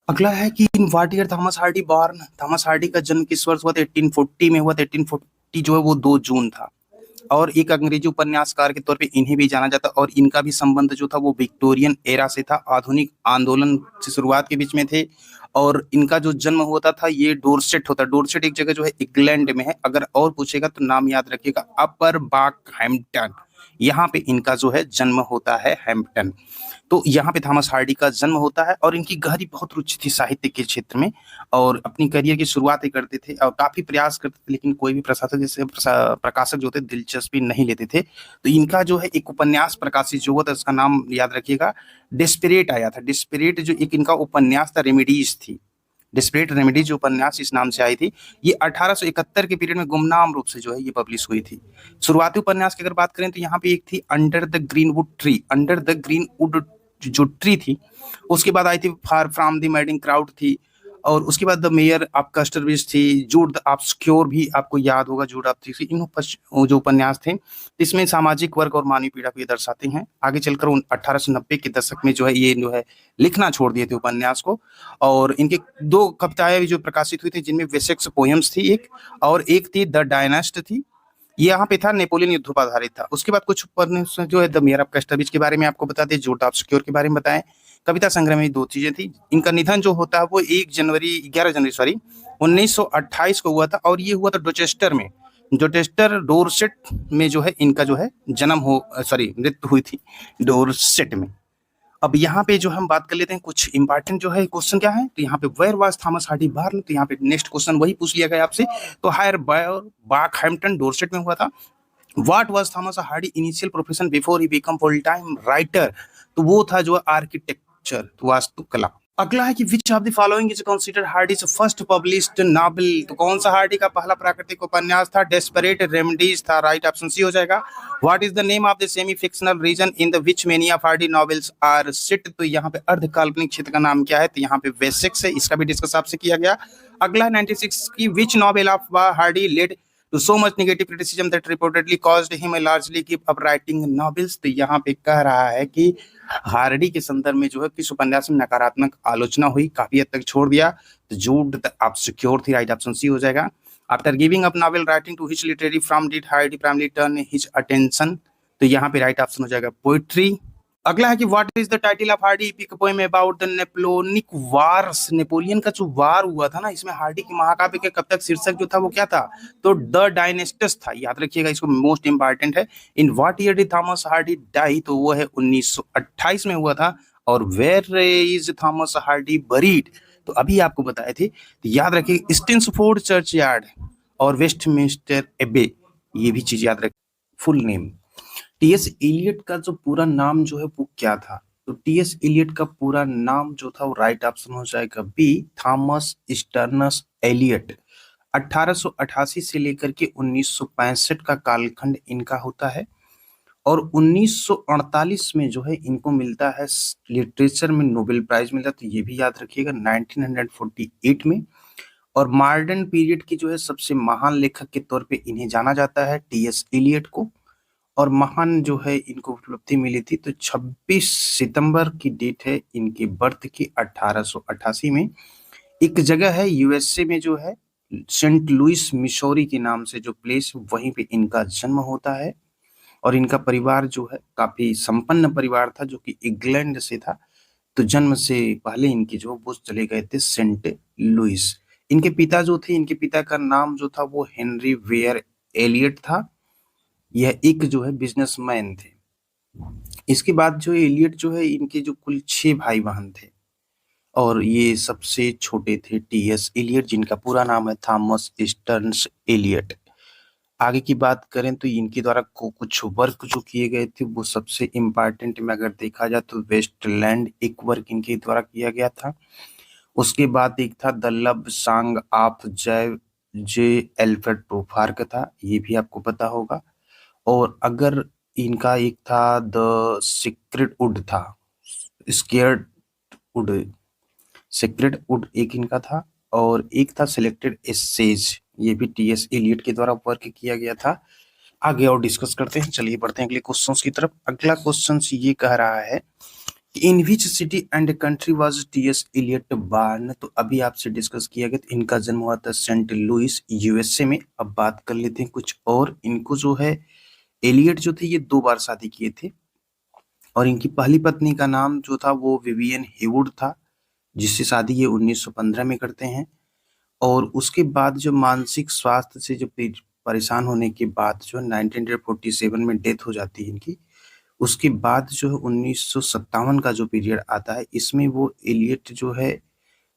अगला है कि in what year Thomas Hardy born. Thomas Hardy का जन्म किस वर्ष हुआ था, 1840 में हुआ था। 1840 जो है वो 2 जून था। और एक अंग्रेजी उपन्यासकार के तौर पे इन्हें भी जाना जाता और इनका भी संबंध जो था वो विक्टोरियन एरा से था, आधुनिक आंदोलन से शुरुआत के बीच में थे। और इनका जो जन्म होता था ये डोरसेट होता है। डोरसेट एक जगह जो है इंग्लैंड में है। अगर और पूछेगा तो नाम याद रखिएगा, अपर बाकहैम्पटन, यहाँ पे इनका जो है जन्म होता है हैम्पटन। तो यहाँ पे थॉमस हार्डी का जन्म होता है और इनकी गहरी बहुत रुचि थी साहित्य के क्षेत्र में और अपनी करियर की शुरुआत ही करते थे और काफी प्रयास करते थे, लेकिन कोई भी प्रशासक जैसे प्रकाशक जो थे दिलचस्पी नहीं लेते थे। तो इनका जो है एक उपन्यास प्रकाशित जो हुआ था, उसका नाम याद रखिएगा, डेस्परेट आया था। डेस्परेट जो एक इनका उपन्यास था, रेमेडीज थी। डेस्परेट रेमेडीज जो उपन्यास इस नाम से आई थी, ये 1871 के पीरियड में गुमनाम रूप से जो है ये पब्लिश हुई थी। शुरुआती उपन्यास की अगर बात करें तो यहाँ पे एक थी under the greenwood tree. Under the greenwood जो ट्री थी, उसके बाद आई थी far from the madding crowd थी, और उसके बाद द मेयर ऑफ कस्टरविच थी। जूड द ऑब्सक्योर भी आपको याद होगा, जूड ऑब्सक्योर। इन जो उपन्यास थे इसमें सामाजिक वर्ग और मानवीय पीड़ा को ये दर्शाते हैं। आगे चलकर 1890 के दशक में जो है ये जो है लिखना छोड़ दिए थे उपन्यास को, और इनके दो कविताएं भी जो प्रकाशित हुई थी, जिनमें वेसेक्स पोएम्स थी एक, और एक थी द डायनास्ट थी। ये यहाँ पे था नेपोलियन युद्ध पर आधारित था। उसके बाद कुछ उपन्यास जो है द मेयर ऑफ कस्टरविच के बारे में आपको बता दें, जूड ऑब्सक्योर के बारे में बताएं। कविता संग्रह में दो चीजें थी। इनका निधन जो होता है वो 11 जनवरी सॉरी 1928 को हुआ था, और ये हुआ था डोचेस्टर में, डोचेस्टर डोरसेट में जो है इनका जो है जन्म हो सॉरी मृत्यु हुई थी डोरसेट में। अब यहाँ पे जो हम बात कर लेते हैं कुछ इंपॉर्टेंट जो है क्वेश्चन क्या है, तो यहाँ पे where was Thomas Hardy born, तो यहाँ पे नेक्स्ट क्वेश्चन वही पूछ लिया गया आपसे। तो हायर बाकहैम्पटन डोरसेट में हुआ था। What was Thomas Hardy initial profession before he become full time writer, तो वो था जो आर्किटेक्चर, वास्तुकला। अगला है कि which of the following is considered Hardy's first published novel, तो कौन सा हार्डी का पहला प्राकृतिक उपन्यास था, डेस्परेट रेमेडीज था। राइट ऑप्शन सी हो जाएगा। What is the name of the semi fictional region in the which many of Hardy novels are seat, तो यहाँ पे अर्ध काल्पनिक क्षेत्र का नाम क्या है, तो यहाँ पे वेसेक्स है। इसका भी डिस्कस आपसे किया गया। अगला 96 की which novel of Hardy led to so much negative criticism that reportedly caused him a largely give up writing novels, तो यहाँ पे कह रहा है कि हार्डी के संदर्भ में जो है किस उपन्यास में नकारात्मक आलोचना हुई, काफी हद तक छोड़ दिया, तो जूड द ऑब्सक्योर थी। राइट ऑप्शन सी हो जाएगा। After giving up novel writing to which literary form did Hardy primary turn his attention, तो यहाँ पे राइट ऑप्शन हो जाएगा पोएट्री। अगला है कि what is the title of Hardy epic poem about the Napoleonic wars, Napoleon का जो वार हुआ था ना, इसमें हार्डी की महाकाव्य के कब तक शीर्षक जो था वो क्या था, तो द डायनेस्टस था। याद रखिएगा, इसको मोस्ट इंपॉर्टेंट है। In what year did Thomas Hardy die, तो वो है 1928 में हुआ था। और where is Thomas Hardy buried, तो अभी आपको बताए थे, तो याद रखिए स्टेन्सफोर्ड चर्च यार्ड और वेस्टमिंस्टर एबे, ये भी चीज याद रखिए। फुल नेम टीएस एलियट का जो पूरा नाम जो है वो क्या था, तो टीएस एलियट का पूरा नाम जो था वो राइट ऑप्शन हो जाएगा बी, थॉमस स्टर्नस एलियट। 1888 से लेकर के 1965 का कालखंड इनका होता है, और 1948 में जो है इनको मिलता है लिटरेचर में नोबेल प्राइज मिलता है, तो ये भी याद रखिएगा 1948 में। और मॉडर्न पीरियड की जो है सबसे महान लेखक के तौर पे इन्हें जाना जाता है, टीएस एलियट को। और महान जो है इनको उपलब्धि मिली थी, तो 26 सितंबर की डेट है इनके बर्थ की 1888 में। एक जगह है यूएसए में जो है सेंट लुइस मिसौरी के नाम से जो प्लेस, वहीं पे इनका जन्म होता है। और इनका परिवार जो है काफी संपन्न परिवार था, जो कि इंग्लैंड से था। तो जन्म से पहले इनकी जो वो चले गए थे सेंट लुइस। इनके पिता जो थे, इनके पिता का नाम जो था वो हेनरी वेयर एलियट था। यह एक जो है बिजनेसमैन थे। इसके बाद जो एलियट जो है इनके जो कुल 6 भाई बहन थे, और ये सबसे छोटे थे टीएस एलियट, जिनका पूरा नाम है थॉमस स्टर्न्स एलियट। आगे की बात करें तो इनके द्वारा कुछ वर्क जो किए गए थे, वो सबसे इम्पोर्टेंट में अगर देखा जाए तो वेस्टलैंड एक वर्क इनके द्वारा किया गया था। उसके बाद एक था the love song of J Alfred Prufrock था, ये भी आपको पता होगा। और अगर इनका एक था द सीक्रेट वुड था, स्केर्ड वुड, सीक्रेट वुड एक इनका था, और एक था सिलेक्टेड एसेज, ये भी टीएस एलियट के द्वारा वर्क किया गया था। आगे और डिस्कस करते हैं, चलिए बढ़ते हैं अगले क्वेश्चंस की तरफ। अगला क्वेश्चन ये कह रहा है in which city and country was T S Eliot born, तो अभी आपसे डिस्कस किया गया, तो इनका जन्म हुआ था सेंट लुइस यूएसए में। अब बात कर लेते हैं कुछ और। इनको जो है एलियट जो थे ये 2 बार शादी किए थे, और इनकी पहली पत्नी का नाम जो था वो विवियन हेवुड था, जिससे शादी ये 1915 में करते हैं। और उसके बाद जो मानसिक स्वास्थ्य से जो परेशान होने के बाद जो 1947 में डेथ हो जाती है इनकी। उसके बाद जो है 1957 का जो पीरियड आता है, इसमें वो एलियट जो है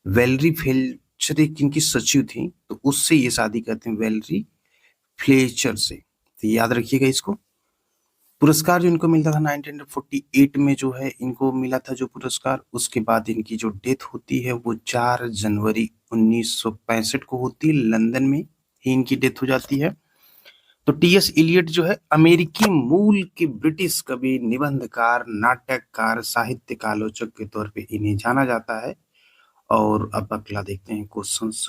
वेलेरी फ्लेचर एक इनकी सचिव थी, तो उससे ये शादी करते हैं, वेलेरी फ्लेचर से। तो याद रखिएगा इसको। पुरस्कार जो इनको मिलता था 1948 में जो है इनको मिला था जो पुरस्कार। उसके बाद इनकी जो डेथ होती है वो 4 जनवरी 1965 को होती है, लंदन में ही इनकी डेथ हो जाती है। तो टीएस इलियट जो है अमेरिकी मूल के ब्रिटिश कवि, निबंधकार, नाटककार, साहित्यिक आलोचक के तौर पे इन्हें जाना जाता है। और अब अगला देखते हैं क्वेश्चंस।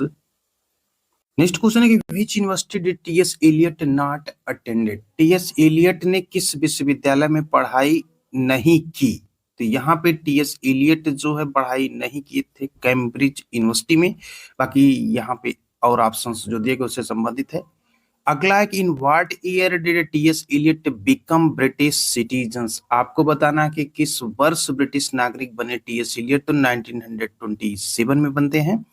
नेक्स्ट क्वेश्चन है कि which university did TS Eliot not attended. TS Eliot ने किस विश्वविद्यालय में पढ़ाई नहीं की। तो यहाँ पे टीएस एलियट जो है पढ़ाई नहीं किए थे कैम्ब्रिज यूनिवर्सिटी में। बाकी यहाँ पे और ऑप्शंस जो दिए गए उससे संबंधित है। अगला है कि in what year did TS Eliot become British citizens. आपको बताना है कि किस वर्ष ब्रिटिश नागरिक बने टीएस एलियट। तो 1927 में बनते हैं।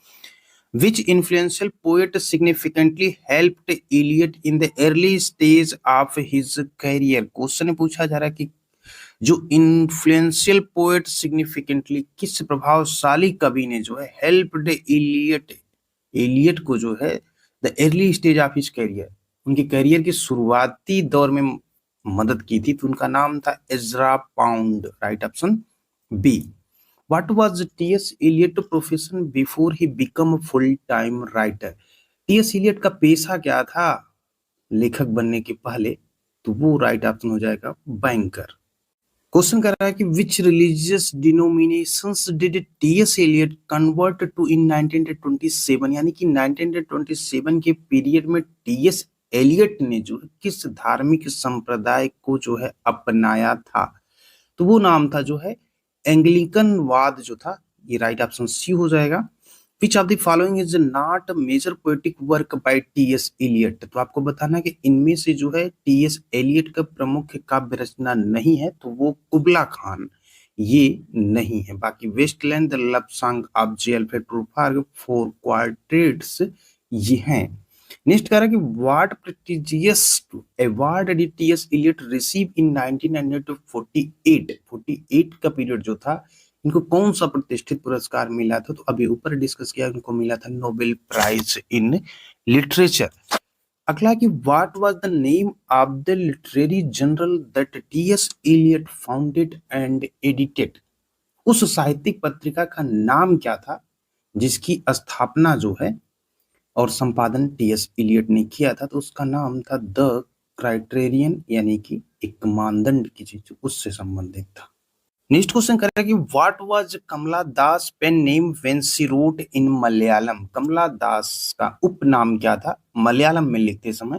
Which influential poet significantly helped Eliot in the early stage of his career? Question पूछा जा रहा है कि जो इन्फ्लुएंशियल पोएट सिग्निफिकेंटली किस प्रभावशाली कवि ने जो है हेल्प्ड एलियट, एलियट को जो है the early stage of his career, उनके करियर के शुरुआती दौर में मदद की थी। तो उनका नाम था Ezra Pound. Right option B. What was T.S. Eliot profession before he become a full-time writer? T.S. Eliot का पेशा क्या था लेखक बनने के पहले? तो वो राइट ऑप्शन हो जाएगा बैंकर। क्वेश्चन कर रहा है कि which religious denominations did T S. Eliot convert to in 1927, यानी कि 1927 के पीरियड में टी.एस. एलियट ने जो है किस धार्मिक संप्रदाय को जो है अपनाया था। तो वो नाम था जो है एंग्लिकन वाद जो था। ये राइट ऑप्शन सी हो जाएगा। Which of the following is not a major poetic work by T.S. Eliot? तो आपको बताना है कि इनमें से जो है टी.एस. एलियट का प्रमुख काव्य रचना नहीं है, तो वो कुबला खान ये नहीं है। बाकी Waste Land, the love song of J Alfred Prufrock, Four Quartets ये हैं। नेक्स्ट कह रहा है कि what prestigious award did T S. Eliot receive in 1948 का पीरियड जो था, इनको कौन सा प्रतिष्ठित पुरस्कार मिला था। तो अभी ऊपर डिस्कस किया, इनको मिला था नोबेल प्राइज इन लिटरेचर। अगला कि what was the name of the literary journal that TS. Eliot founded and edited. उस साहित्यिक पत्रिका का नाम क्या था जिसकी स्थापना जो है और संपादन टी.एस. एलियट ने किया था। तो उसका नाम था द क्राइटेरियन, यानी कि एक मानदंड की चीज उससे संबंधित था। नेक्स्ट क्वेश्चन कर रहा है कि what was Kamala Das pen name when she wrote in Malayalam. Kamala Das का उपनाम क्या था मलयालम में लिखते समय।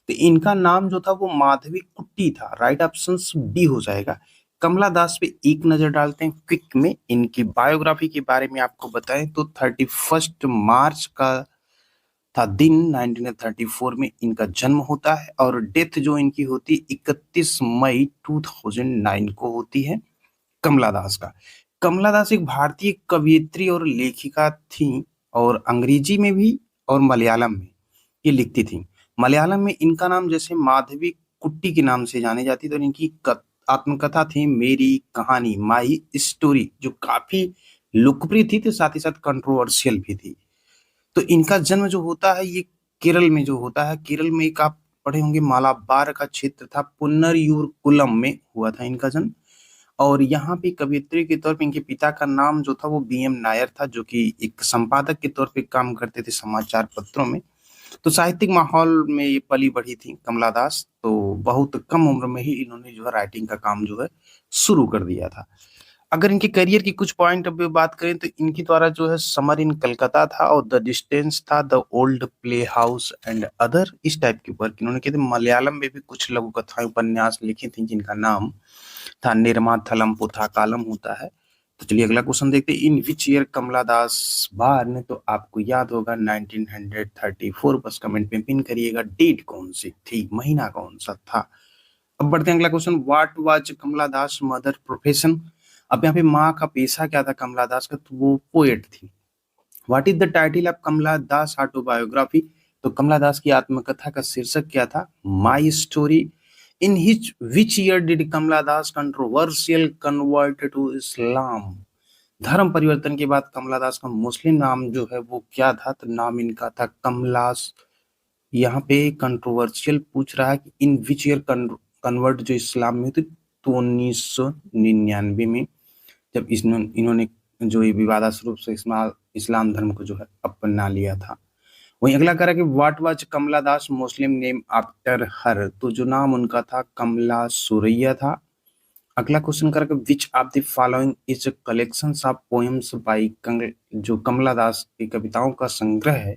तो इनका नाम जो था वो माधवी कुट्टी था। राइट ऑप्शन बी हो जाएगा। कमला दास पे एक नजर डालते हैं क्विक में। इनकी बायोग्राफी के बारे में आपको बताएं तो 31 मार्च का था दिन, 1934 में इनका जन्म होता है और डेथ जो इनकी होती है 31 मई 2009 को होती है कमला दास का। कमला दास एक भारतीय कवयित्री और लेखिका थी और अंग्रेजी में भी और मलयालम में ये लिखती थी। मलयालम में इनका नाम जैसे माधवी कुट्टी के नाम से जानी जाती, तो इनकी आत्मकथा थी मेरी कहानी, माई स्टोरी, जो काफी लोकप्रिय थी तो साथ ही साथ कंट्रोवर्शियल भी थी। तो इनका जन्म जो होता है ये केरल में जो होता है, केरल में एक आप पढ़े होंगे मालाबार का क्षेत्र था, पुन्नयूरकुलम में हुआ था इनका जन्म। और यहाँ पे कवयित्री के तौर पे इनके पिता का नाम जो था वो बी.एम. नायर था, जो कि एक संपादक के तौर पे काम करते थे समाचार पत्रों में। तो साहित्यिक माहौल में ये पली बढ़ी थी कमला दास। तो बहुत कम उम्र में ही इन्होंने जो है राइटिंग का काम जो है शुरू कर दिया था। अगर इनके करियर की कुछ पॉइंट अभी बात करें तो इनके द्वारा जो है समर इन कलकत्ता था और द डिस्टेंस था, the old play house and other, इस टाइप के वर्क इन्होंने किए थे। मलयालम में भी कुछ लघु कथाएं उपन्यास लिखी थी जिनका नाम था निर्मा थलम पुथा कालम होता है। तो चलिए अगला क्वेश्चन देखते हैं। इन विच ईयर कमला दास बार्न। तो आपको याद होगा 1934। बस कमेंट में पिन करिएगा डेट कौन सी थी, महीना कौन सा था। अब बढ़ते हैं अगला question. What was Kamala Das mother profession. अब यहाँ पे माँ का पेशा क्या था कमला दास का, तो वो पोएट थी। What is the title of Kamala Das autobiography. तो कमला दास की आत्मकथा का शीर्षक क्या था? My story. In which which year did Kamala Das controversial convert to Islam? धर्म परिवर्तन के बाद कमला दास का मुस्लिम नाम जो है वो क्या था? तो नाम इनका था कमलास। यहाँ पे कंट्रोवर्शियल पूछ रहा है कि इन विच ईयर कन्वर्ट जो इस्लाम में हुई थी, तो 1999 में, जब इन्होंने जो ये विवादास्पद रूप से इस्लाम धर्म को जो है अपना लिया था। वहीं अगला कह रहा है कि what was Kamala Das Muslim name after her? तो जो नाम उनका था कमला सुरैया था। अगला क्वेश्चन कर which of the following is collections of poems by जो कमला दास की कविताओं का संग्रह है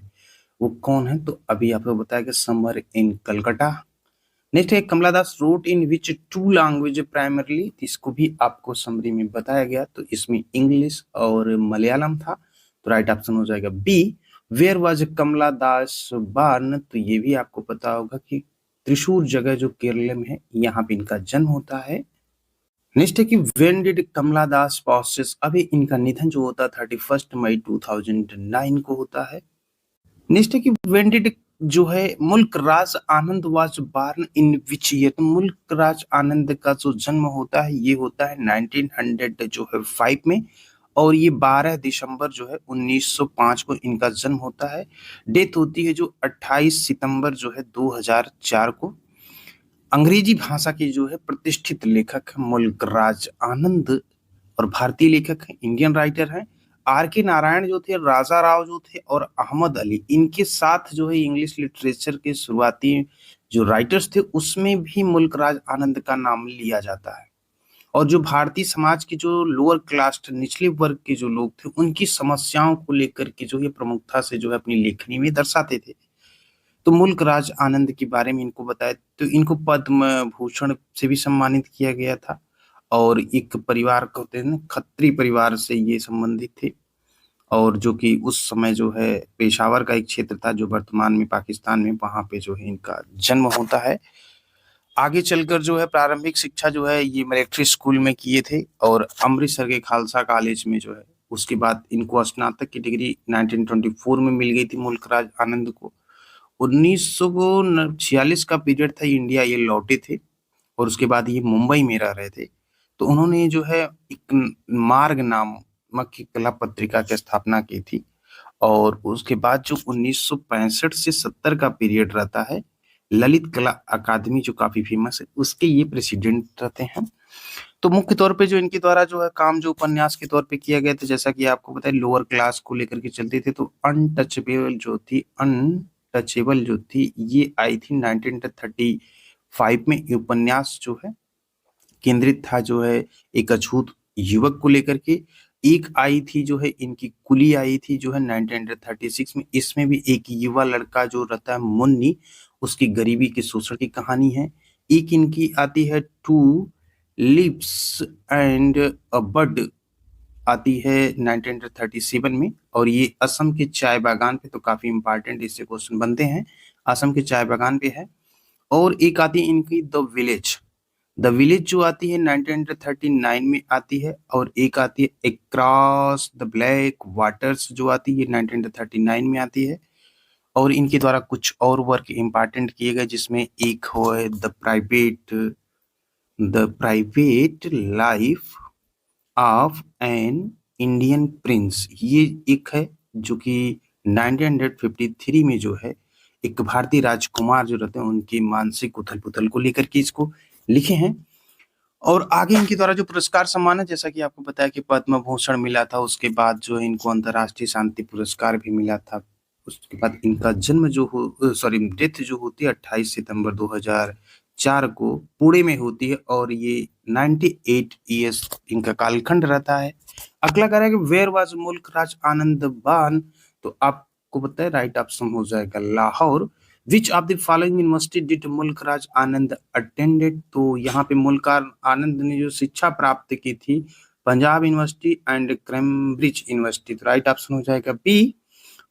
वो कौन है? तो अभी आपको बताया कि समर इन कलकत्ता। नेक्स्ट है Kamala Das wrote in which two language primarily? इसको भी आपको समरी में बताया गया, तो इसमें इंग्लिश और मलयालम था, तो राइट ऑप्शन हो जाएगा B. Where was Kamala Das born? तो ये भी आपको पता होगा कि त्रिशूर जगह जो केरल में है, यहाँ पे इनका जन्म होता है। नेक्स्ट है कि when did Kamala Das passes? अभी इनका निधन जो होता है 31 मई 2009 को होता है। नेक्स्ट है कि व्हेन डिड जो है Mulk Raj Anand was born in which year? तो मुल्क राज आनंद का जो जन्म होता है ये होता है 1900 जो है 5 में, और ये 12 दिसंबर जो है 1905 को इनका जन्म होता है। डेथ होती है जो 28 सितंबर जो है 2004 को। अंग्रेजी भाषा के जो है प्रतिष्ठित लेखक मुल्क राज आनंद, और भारतीय लेखक हैं, इंडियन राइटर हैं। आर के नारायण जो थे, राजा राव जो थे, और अहमद अली, इनके साथ जो है इंग्लिश लिटरेचर के शुरुआती जो राइटर्स थे उसमें भी मुल्क राज आनंद का नाम लिया जाता है। और जो भारतीय समाज की जो लोअर क्लास निचले वर्ग के जो लोग थे उनकी समस्याओं को लेकर के जो है प्रमुखता से जो है अपनी लेखनी में दर्शाते थे। तो मुल्क राज आनंद के बारे में इनको बताया, तो इनको पद्म भूषण से भी सम्मानित किया गया था। और एक परिवार कहते हैं ना, खत्री परिवार से ये संबंधित थे, और जो कि उस समय जो है पेशावर का एक क्षेत्र था जो वर्तमान में पाकिस्तान में, वहां पे जो है इनका जन्म होता है। आगे चलकर जो है प्रारंभिक शिक्षा जो है ये मिलिट्री स्कूल में किए थे, और अमृतसर के खालसा कॉलेज में जो है उसके बाद इनको स्नातक की डिग्री 1924 में मिल गई थी मुल्क राज आनंद को। 1946 का पीरियड था, इंडिया ये लौटे थे, और उसके बाद ये मुंबई में रह रहे थे। तो उन्होंने जो है एक मार्ग नामक की कला पत्रिका की स्थापना की थी, और उसके बाद जो 1965 से 70 का पीरियड रहता है, ललित कला अकादमी जो काफी फेमस है उसके ये प्रेसिडेंट रहते हैं। तो मुख्य तौर पे जो इनके द्वारा जो है काम जो उपन्यास के तौर पे किया गया था, जैसा कि आपको पता है लोअर क्लास को लेकर के चलते थे, तो अनटचेबल जो थी ये आई थी 1935 में। ये उपन्यास जो है केंद्रित था जो है एक अछूत युवक को लेकर के। एक आई थी जो है इनकी कुली आई थी जो है 1936 में, इसमें भी एक युवा लड़का जो रहता है मुन्नी, उसकी गरीबी के शोषण की कहानी है। एक इनकी आती है टू लिप्स एंड अ बड, आती है 1937 में, और ये असम के चाय बागान पे, तो काफी इंपॉर्टेंट इससे क्वेश्चन बनते हैं, असम के चाय बागान पे है। और एक आती है इनकी द विलेज जो आती है 1939 में आती है, और एक आती है अक्रॉस द ब्लैक वाटर्स जो आती है 1939 में आती है। और इनके द्वारा कुछ और वर्क इम्पॉर्टेंट किए गए, जिसमें एक हो है the private life of an Indian Prince, ये एक है जो कि 1953 में जो है एक भारतीय राजकुमार जो रहते हैं उनकी मानसिक उथल पुथल को लेकर के इसको लिखे हैं। और आगे इनके द्वारा जो पुरस्कार सम्मान है, जैसा कि आपको बताया कि पद्म भूषण मिला था, उसके बाद जो है इनको अंतर्राष्ट्रीय शांति पुरस्कार भी मिला था। उसके बाद इनका जन्म जो हो सॉरी डेथ जो होती है 28 सितंबर 2004 को पुणे में होती है, और ये 98 ईयर्स इनका कालखंड रहता है। अगला कह रहा है कि वेयर वाज मुल्क राज आनंद बान? तो आपको पता है राइट ऑप्शन हो जाएगा लाहौर। विच of the following university did मुल्क राज आनंद अटेंडेड? तो यहाँ पे मुल्क आनंद ने जो शिक्षा प्राप्त की थी Punjab university and Cambridge university, तो राइट ऑप्शन हो जाएगा बी।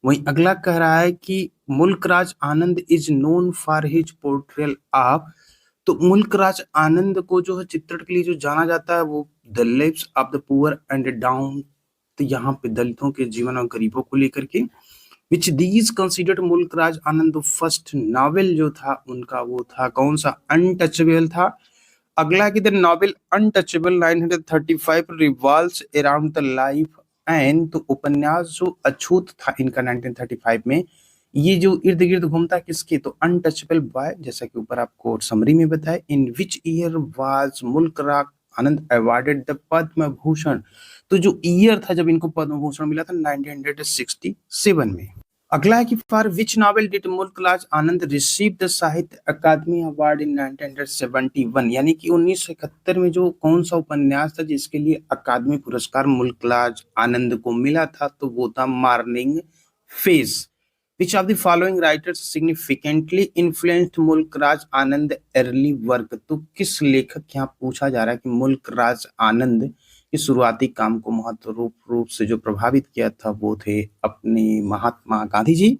वहीं अगला कह रहा है कि Mulk Raj Anand is known for his portrayal of, तो मुल्क राज आनंद को जो है चित्रण के लिए जो जाना जाता है वो the leaves of the poor and down, तो यहाँ पे दलितों के जीवन और गरीबों को लेकर के विच दीज कंसिडर्ड मुल्क राज आनंद फर्स्ट नॉवेल जो था उनका वो था कौन सा, अनटचेबल था। अगला कि the novel untouchable 935 revolves around the life and, तो उपन्यास जो अछूत था इनका 1935 में, ये जो इर्द गिर्द घूमता किसके, तो अनटचेबल बॉय, जैसा कि ऊपर आपको समरी में बताया। इन विच ईयर वाज मुल्क राज आनंद अवार्डेड द पद्म भूषण, तो जो ईयर था जब इनको पद्म भूषण मिला था 1967 में। अगला है कि फॉर विच नॉवेल डिड मुल्क राज आनंद रिसीव द साहित्य अकादमी अवार्ड इन 1971, यानी कि 1971 में जो कौन सा उपन्यास था जिसके लिए अकादमी पुरस्कार मुल्क राज आनंद को मिला था, तो वो था morning phase. Which of the following writers significantly influenced मुल्क राज आनंद अर्ली वर्क, तो किस लेखक यहाँ पूछा जा रहा है कि मुल्क राज आनंद के शुरुआती काम को महत्वपूर्ण रूप से जो प्रभावित किया था वो थे अपने महात्मा गांधी जी।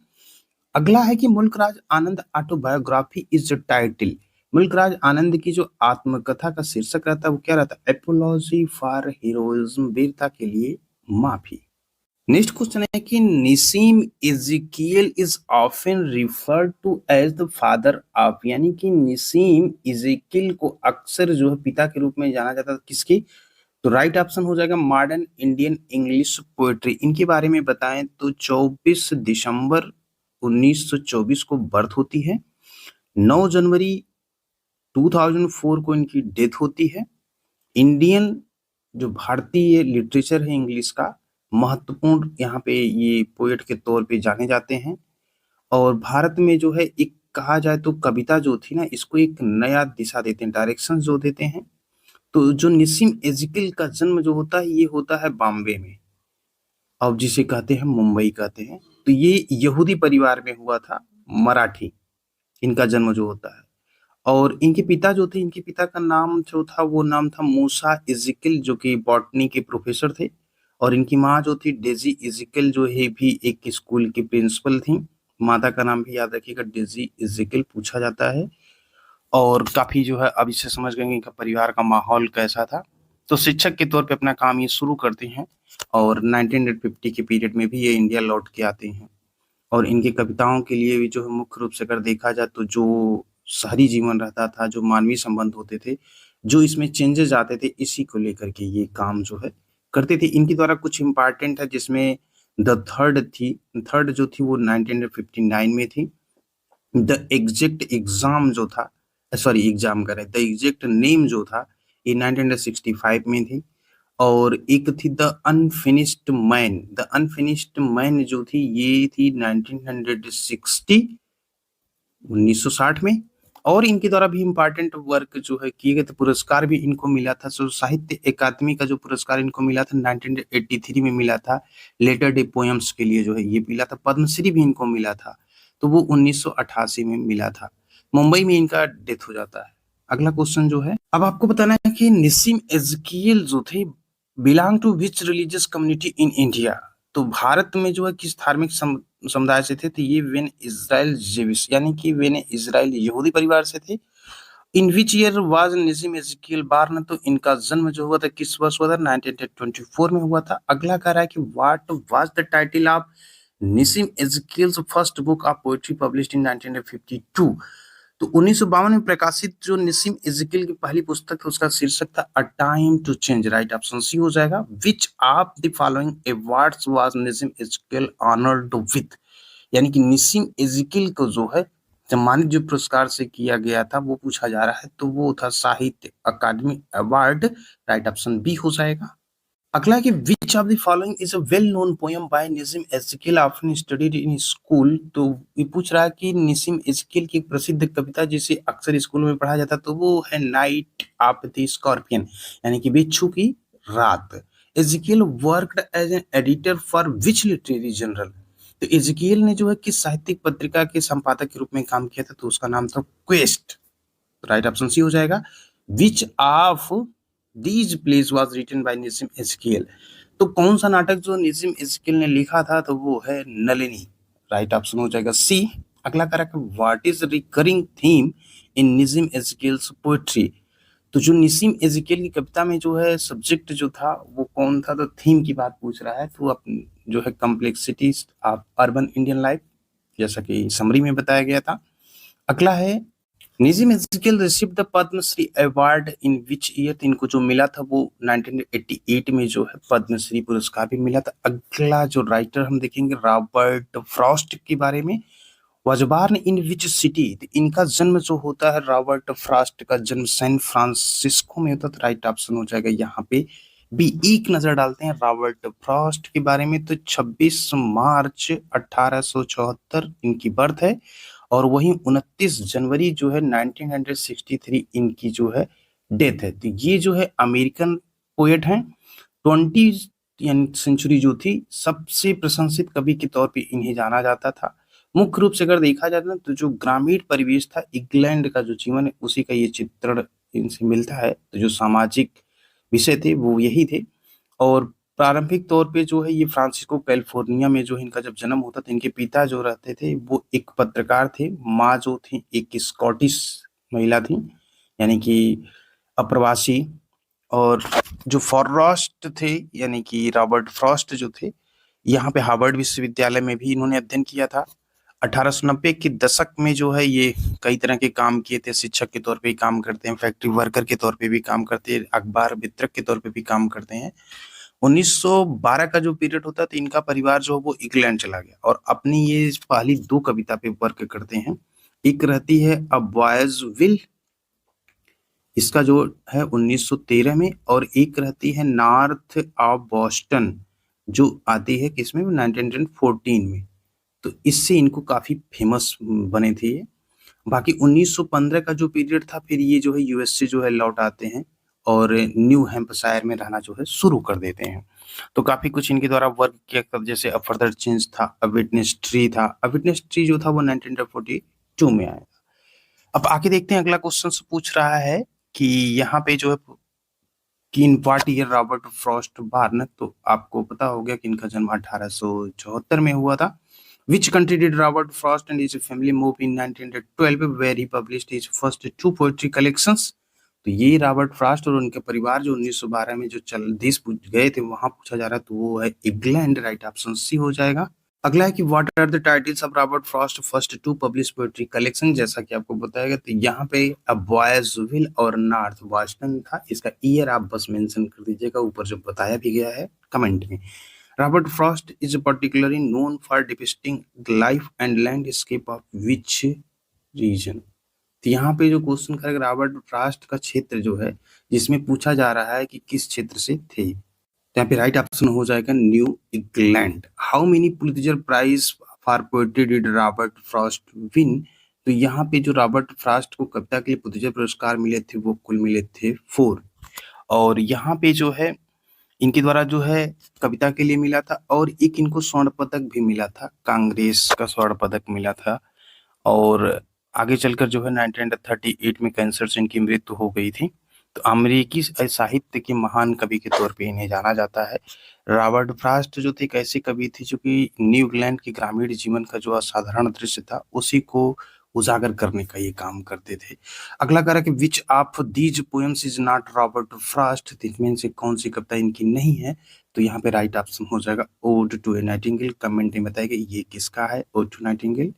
अगला है कि मुल्क राज आनंद ऑटोबायोग्राफी इज द टाइटल, मुल्क राज आनंद की जो आत्मकथा का शीर्षक रहता है वो क्या रहता है, एपोलॉजी फॉर हीरोइज्म, वीरता के लिए माफी। नेक्स्ट क्वेश्चन है कि Nissim Ezekiel is often referred to as the father of, यानी कि निसीम इज़िकियल को अक्सर जो है पिता के रूप में जाना जाता था किसकी, तो राइट ऑप्शन हो जाएगा मॉडर्न इंडियन इंग्लिश पोएट्री। इनके बारे में बताएं तो 24 दिसंबर 1924 को बर्थ होती है, 9 जनवरी 2004 को इनकी डेथ होती है। इंडियन जो भारतीय लिटरेचर है इंग्लिश का महत्वपूर्ण यहाँ पे ये पोएट के तौर पे जाने जाते हैं। और भारत में जो है एक कहा जाए तो कविता जो थी ना इसको एक नया दिशा देते हैं, डायरेक्शन जो देते हैं। तो जो निसीम एज़िकियल का जन्म जो होता है ये होता है बॉम्बे में, अब जिसे कहते हैं मुंबई कहते हैं। तो ये यहूदी परिवार में हुआ था, मराठी इनका जन्म जो होता है। और इनके पिता जो थे, इनके पिता का नाम जो था वो नाम था मूसा इज़िकियल, जो कि बॉटनी के प्रोफेसर थे। और इनकी माँ जो थी डेजी इज़िकियल, जो है भी एक स्कूल की प्रिंसिपल थी। माता का नाम भी याद रखिएगा, डेजी इज़िकियल पूछा जाता है। और काफी जो है अब इससे समझ गए इनका परिवार का माहौल कैसा था। तो शिक्षक के तौर पे अपना काम ये शुरू करते हैं और 1950 के पीरियड में भी ये इंडिया लौट के आते हैं। और इनकी कविताओं के लिए भी जो है मुख्य रूप से अगर देखा जाए तो जो शहरी जीवन रहता था, जो मानवीय संबंध होते थे, जो इसमें चेंजेस आते थे, इसी को लेकर के ये काम जो है करते थे। इनके द्वारा कुछ इम्पॉर्टेंट है जिसमें द थर्ड जो थी वो 1959 में थी। द एग्जैक्ट एग्जाम जो था, सॉरी एग्जाम करे, द एग्जैक्ट नेम जो था ये 1965 में थी। और एक थी the unfinished man, the unfinished man जो थी ये थी 1960 में। और इनके द्वारा भी इम्पोर्टेंट वर्क जो है किए गए थे, पुरस्कार भी इनको मिला था। सो साहित्य अकादमी का जो पुरस्कार इनको मिला था 1983 में मिला था, लेटर डे पोएम्स के लिए जो है ये मिला था। पद्मश्री भी इनको मिला था, तो वो 1988 में मिला था। मुंबई में इनका डेथ हो जाता है। अगला क्वेश्चन जो है अब आपको बताना है कि निसीम एज़कियल जो थे belong to which religious community in India, तो भारत में जो है किस धार्मिक समुदाय से थे, तो ये वेन इज़राइल जेविश, यानी कि वेन इज़राइल यहूदी परिवार से थे। इन which year was Nissim एज़कियल born, तो इनका जन्म जो हुआ था किस वर्ष हुआ था, 1924 में हुआ था। अगला कह रहा है कि what was the title of Nissim Ezekiel's first book of poetry published in 1952, तो 1952 में प्रकाशित जो निसीम एज़कियल की पहली पुस्तक है उसका शीर्षक था a time to change. Right option C हो जाएगा। Which of the following awards was Nissim Ezekiel honoured with, यानी कि निसीम एज़कियल को जो है सम्मानित जो पुरस्कार से किया गया था वो पूछा जा रहा है, तो वो था Sahitya Akademi award. Right option B हो जाएगा। अगला है कि which of the following is a well known poem by Nissim Ezekiel often studied in school, तो ये पूछ रहा है कि निसीम एज़कियल की एक प्रसिद्ध कविता जिसे अक्सर स्कूल में पढ़ा जाता तो वो है नाइट ऑफ द स्कॉर्पियन, यानी कि बिच्छू की रात। Ezekiel worked as an editor for which literary journal, तो एज़कियल ने जो है किस साहित्यिक पत्रिका के संपादक के रूप में काम किया था, तो उसका नाम था क्वेस्ट। राइट ऑप्शन सी हो जाएगा। Which of these place was written by Nissim Ezekiel, तो कौन सा नाटक जो निसीम एज़कियल ने लिखा था, तो वो है नलिनी। राइट ऑप्शन हो जाएगा सी। अगला correct, what is recurring theme in Nissim Ezekiel's poetry, तो जो निसीम एजिकेल की कविता में जो है सब्जेक्ट जो था वो कौन था, तो थीम की बात पूछ रहा है, तो अपन जो है complexities of urban Indian life, जैसा कि समरी में बताया गया था। अगला है Nissim Ezekiel received the Padma Shri award in which year, इनको जो मिला था वो 1988 में जो है पद्मश्री पुरस्कार भी मिला था। अगला जो राइटर हम देखेंगे रॉबर्ट फ्रॉस्ट के बारे में, वजबार्न इन विच सिटी, इनका जन्म जो होता है रॉबर्ट फ्रॉस्ट का जन्म सैन फ्रांसिस्को में होता है, तो राइट ऑप्शन हो जाएगा यहाँ पे बी। एक नजर डालते हैं रॉबर्ट फ्रॉस्ट के बारे में, तो 26 मार्च 1874 इनकी बर्थ है, और वहीं 29 जनवरी जो है 1963 इनकी जो है डेथ है। तो ये जो है अमेरिकन पोएट हैं। 20 सेंचुरी जो थी सबसे प्रशंसित कवि के तौर पे इन्हें जाना जाता था। मुख्य रूप से अगर देखा जाए ना, तो जो ग्रामीण परिवेश था इंग्लैंड का जो जीवन है उसी का ये चित्रण इनसे मिलता है। तो जो सामाजिक विषय थे वो यही थे, और प्रारंभिक तौर पे जो है ये फ्रांसिस्को कैलिफोर्निया में जो है इनका जब जन्म होता था, इनके पिता जो रहते थे वो एक पत्रकार थे, माँ जो थी एक स्कॉटिश महिला थी, यानी कि अप्रवासी। और जो फॉररॉस्ट थे यानी कि रॉबर्ट फ्रॉस्ट जो थे, यहाँ पे हार्वर्ड विश्वविद्यालय में भी इन्होंने अध्ययन किया था। 1890 के दशक में जो है ये कई तरह के काम किए थे, शिक्षक के तौर पे भी काम करते हैं, फैक्ट्री वर्कर के तौर पे भी काम करते हैं, अखबार वितरक के तौर पे भी काम करते हैं। 1912 का जो पीरियड होता है तो इनका परिवार जो है वो इंग्लैंड चला गया, और अपनी ये पहली दो कविता पे वर्क करते हैं। एक रहती है अ बॉयज विल, इसका जो है 1913 में, और एक रहती है नॉर्थ ऑफ बॉस्टन जो आती है किसमें 1914 में। तो इससे इनको काफी फेमस बने थे ये। बाकी 1915 का जो पीरियड था, फिर ये जो है यूएस से जो है लौट आते हैं और न्यू हैम्पशायर में रहना जो है शुरू कर देते हैं। तो काफी कुछ इनके द्वारा वर्क किया, जैसे अ फर्दर चेंज था, अ विटनेस ट्री था। अ विटनेस ट्री जो था वो 1942 में आया। अब आगे देखते हैं, अगला क्वेश्चन पूछ रहा है कि यहाँ पे जो है कि in what year Robert Frost born, तो आपको पता हो गया कि इनका जन्म 1874 में हुआ था। Which country did Robert Frost and his family move in 1912 where he published his first two poetry collections? तो ये रॉबर्ट फ्रॉस्ट और उनके परिवार जो 1912 में जो चल देश गए थे वहां पूछा जा रहा है, तो वो है इंग्लैंड। राइट ऑप्शन सी हो जाएगा। अगला है कि what are the titles of Robert Frost first two publish poetry collection, जैसा कि आपको बताया, तो यहाँ पे अ बॉयज विल और नॉर्थ बॉस्टन था। इसका ईयर आप बस मेंशन कर दीजिएगा, ऊपर जो बताया भी गया है कमेंट में। Robert Frost is particularly known for depicting the life and landscape of which region? तो यहाँ पे जो क्वेश्चन करेगा रॉबर्ट फ्रॉस्ट का क्षेत्र जो है जिसमें पूछा जा रहा है कि किस क्षेत्र से थे, तो यहाँ पे राइट ऑप्शन हो जाएगा New England. How many Pulitzer prize for poetry did Robert Frost win? तो यहाँ पे जो रॉबर्ट फ्रॉस्ट को कविता के लिए पुलित्जर पुरस्कार मिले थे वो कुल मिले थे 4। और यहाँ पे जो है इनके द्वारा जो है कविता के लिए मिला था, और एक इनको स्वर्ण पदक भी मिला था, कांग्रेस का स्वर्ण पदक मिला था। और आगे चलकर जो है 1938 में कैंसर से इनकी मृत्यु हो गई थी। तो अमेरिकी साहित्य के महान कवि के तौर पे इन्हें जाना जाता है। रॉबर्ट फ्रॉस्ट जो थे एक ऐसे कवि थे जो कि न्यू इंग्लैंड के ग्रामीण जीवन का जो असाधारण दृश्य था उसी को उजागर करने का ये काम करते थे। अगला कह रहा है कि which of these poems is not Robert Frost, इनमें से कौन सी कविता इनकी नहीं है? तो यहाँ पे राइट ऑप्शन हो जाएगा ode to a nightingale. Comment में बताएगा ये किसका है ओड टू नाइटिंगेल।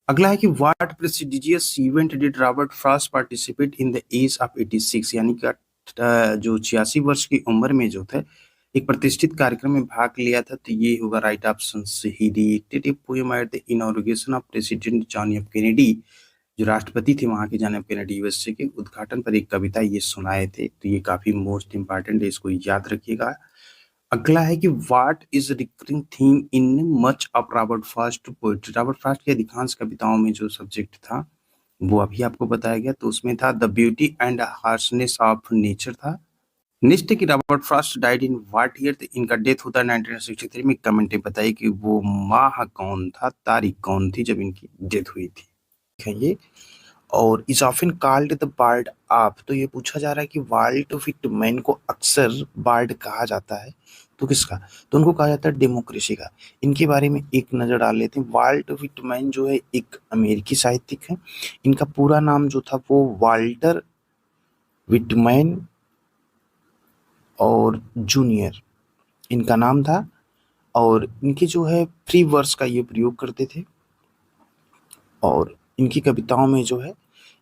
अगला है कि what prestigious event did Robert Frost participate in the age of 86, यानी कि जो 86 वर्ष की उम्र में जो थे एक प्रतिष्ठित कार्यक्रम में भाग लिया था, तो ये होगा राइट ऑप्शन से ही डिक्टेटिव poem at the inauguration of president John F Kennedy, जो राष्ट्रपति थे वहां के जॉन एफ कैनेडी यूएसए के उद्घाटन पर एक कविता ये सुनाए थे। तो ये काफी मोस्ट इंपॉर्टेंट है, इसको याद रखिएगा। अगला है कि what is recurring theme in much of Robert Frost poetry, Robert Frost की अधिकांश कविताओं में जो सब्जेक्ट था वो अभी आपको बताया गया, तो उसमें था the beauty and harshness of nature था। नेक्स्ट है कि Robert Frost died in what year, तो इनका डेथ होता है 1963 में। कमेंट में बताइए कि वो माह कौन था, तारीख कौन थी जब इनकी डेथ हुई थी। ये और is often called the bard of, तो ये पूछा जा रहा है कि वाल्ट विटमैन को अक्सर बार्ड कहा जाता है, तो किसका? तो उनको कहा जाता है डेमोक्रेसी का। इनके बारे में एक नजर डाल लेते हैं। वाल्ट विटमैन जो है एक अमेरिकी साहित्यिक है। इनका पूरा नाम जो था वो वाल्टर विटमैन और जूनियर इनका नाम था, और इनके जो है फ्री वर्स का ये प्रयोग करते थे, और इनकी कविताओं में जो है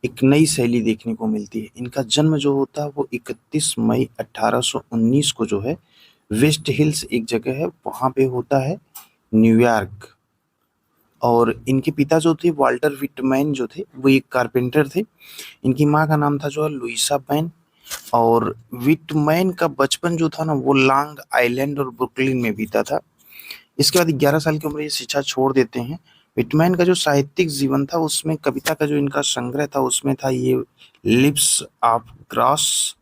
एक नई शैली देखने को मिलती है। इनका जन्म जो होता है वो 31 मई 1819 को जो है वेस्ट हिल्स एक जगह है वहाँ पे होता है, न्यूयॉर्क। और इनके पिता जो थे वाल्टर विटमैन जो थे वो एक कारपेंटर थे। इनकी माँ का नाम था जो है लुइसा बैन। और विटमैन का बचपन जो था ना वो लॉन्ग आइलैंड और ब्रुकलिन में बीता था। इसके बाद 11 साल की उम्र ये शिक्षा छोड़ देते हैं। विटमैन का जो साहित्यिक जीवन था उसमें कविता का जो इनका संग्रह था उसमें था ये लिप्स ऑफ ग्रास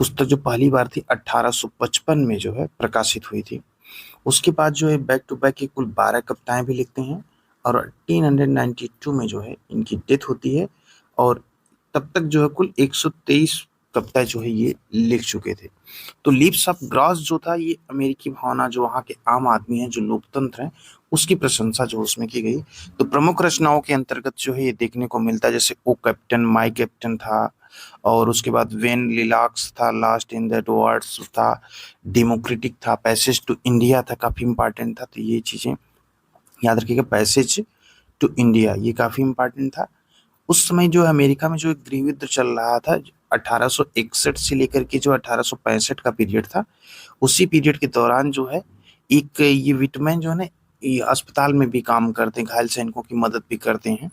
पुस्तक, जो पहली बार थी 1855 में जो है प्रकाशित हुई थी। उसके बाद जो है बैक टू बैक की कुल 12 कविताएं भी लिखते हैं, और 1892 में जो है इनकी डेथ होती है। और तब तक जो है कुल 123 कविताएं जो है ये लिख चुके थे। तो लिप्स ऑफ ग्रास जो था ये अमेरिकी भावना, जो वहाँ के आम आदमी हैं, जो लोकतंत्र हैं, उसकी प्रशंसा जो उसमें की गई। तो प्रमुख रचनाओं के अंतर्गत जो है ये देखने को मिलता है, जैसे ओ कैप्टन माई कैप्टन था, और उसके बाद वेन लिलाक्स था, लास्ट इन दैट वर्ड्स था, डेमोक्रेटिक था, पैसेज टू इंडिया था, काफी इंपॉर्टेंट था। तो ये चीजें याद रखिएगा, पैसेज टू इंडिया ये काफी इंपॉर्टेंट था। उस समय जो अमेरिका में जो एक गृह युद्ध चल रहा था 1861 से लेकर के जो 1865 का पीरियड था, उसी पीरियड के दौरान जो है एक ये विटमैन जो है ना ये अस्पताल में भी काम करते हैं, घायल सैनिकों की मदद भी करते हैं।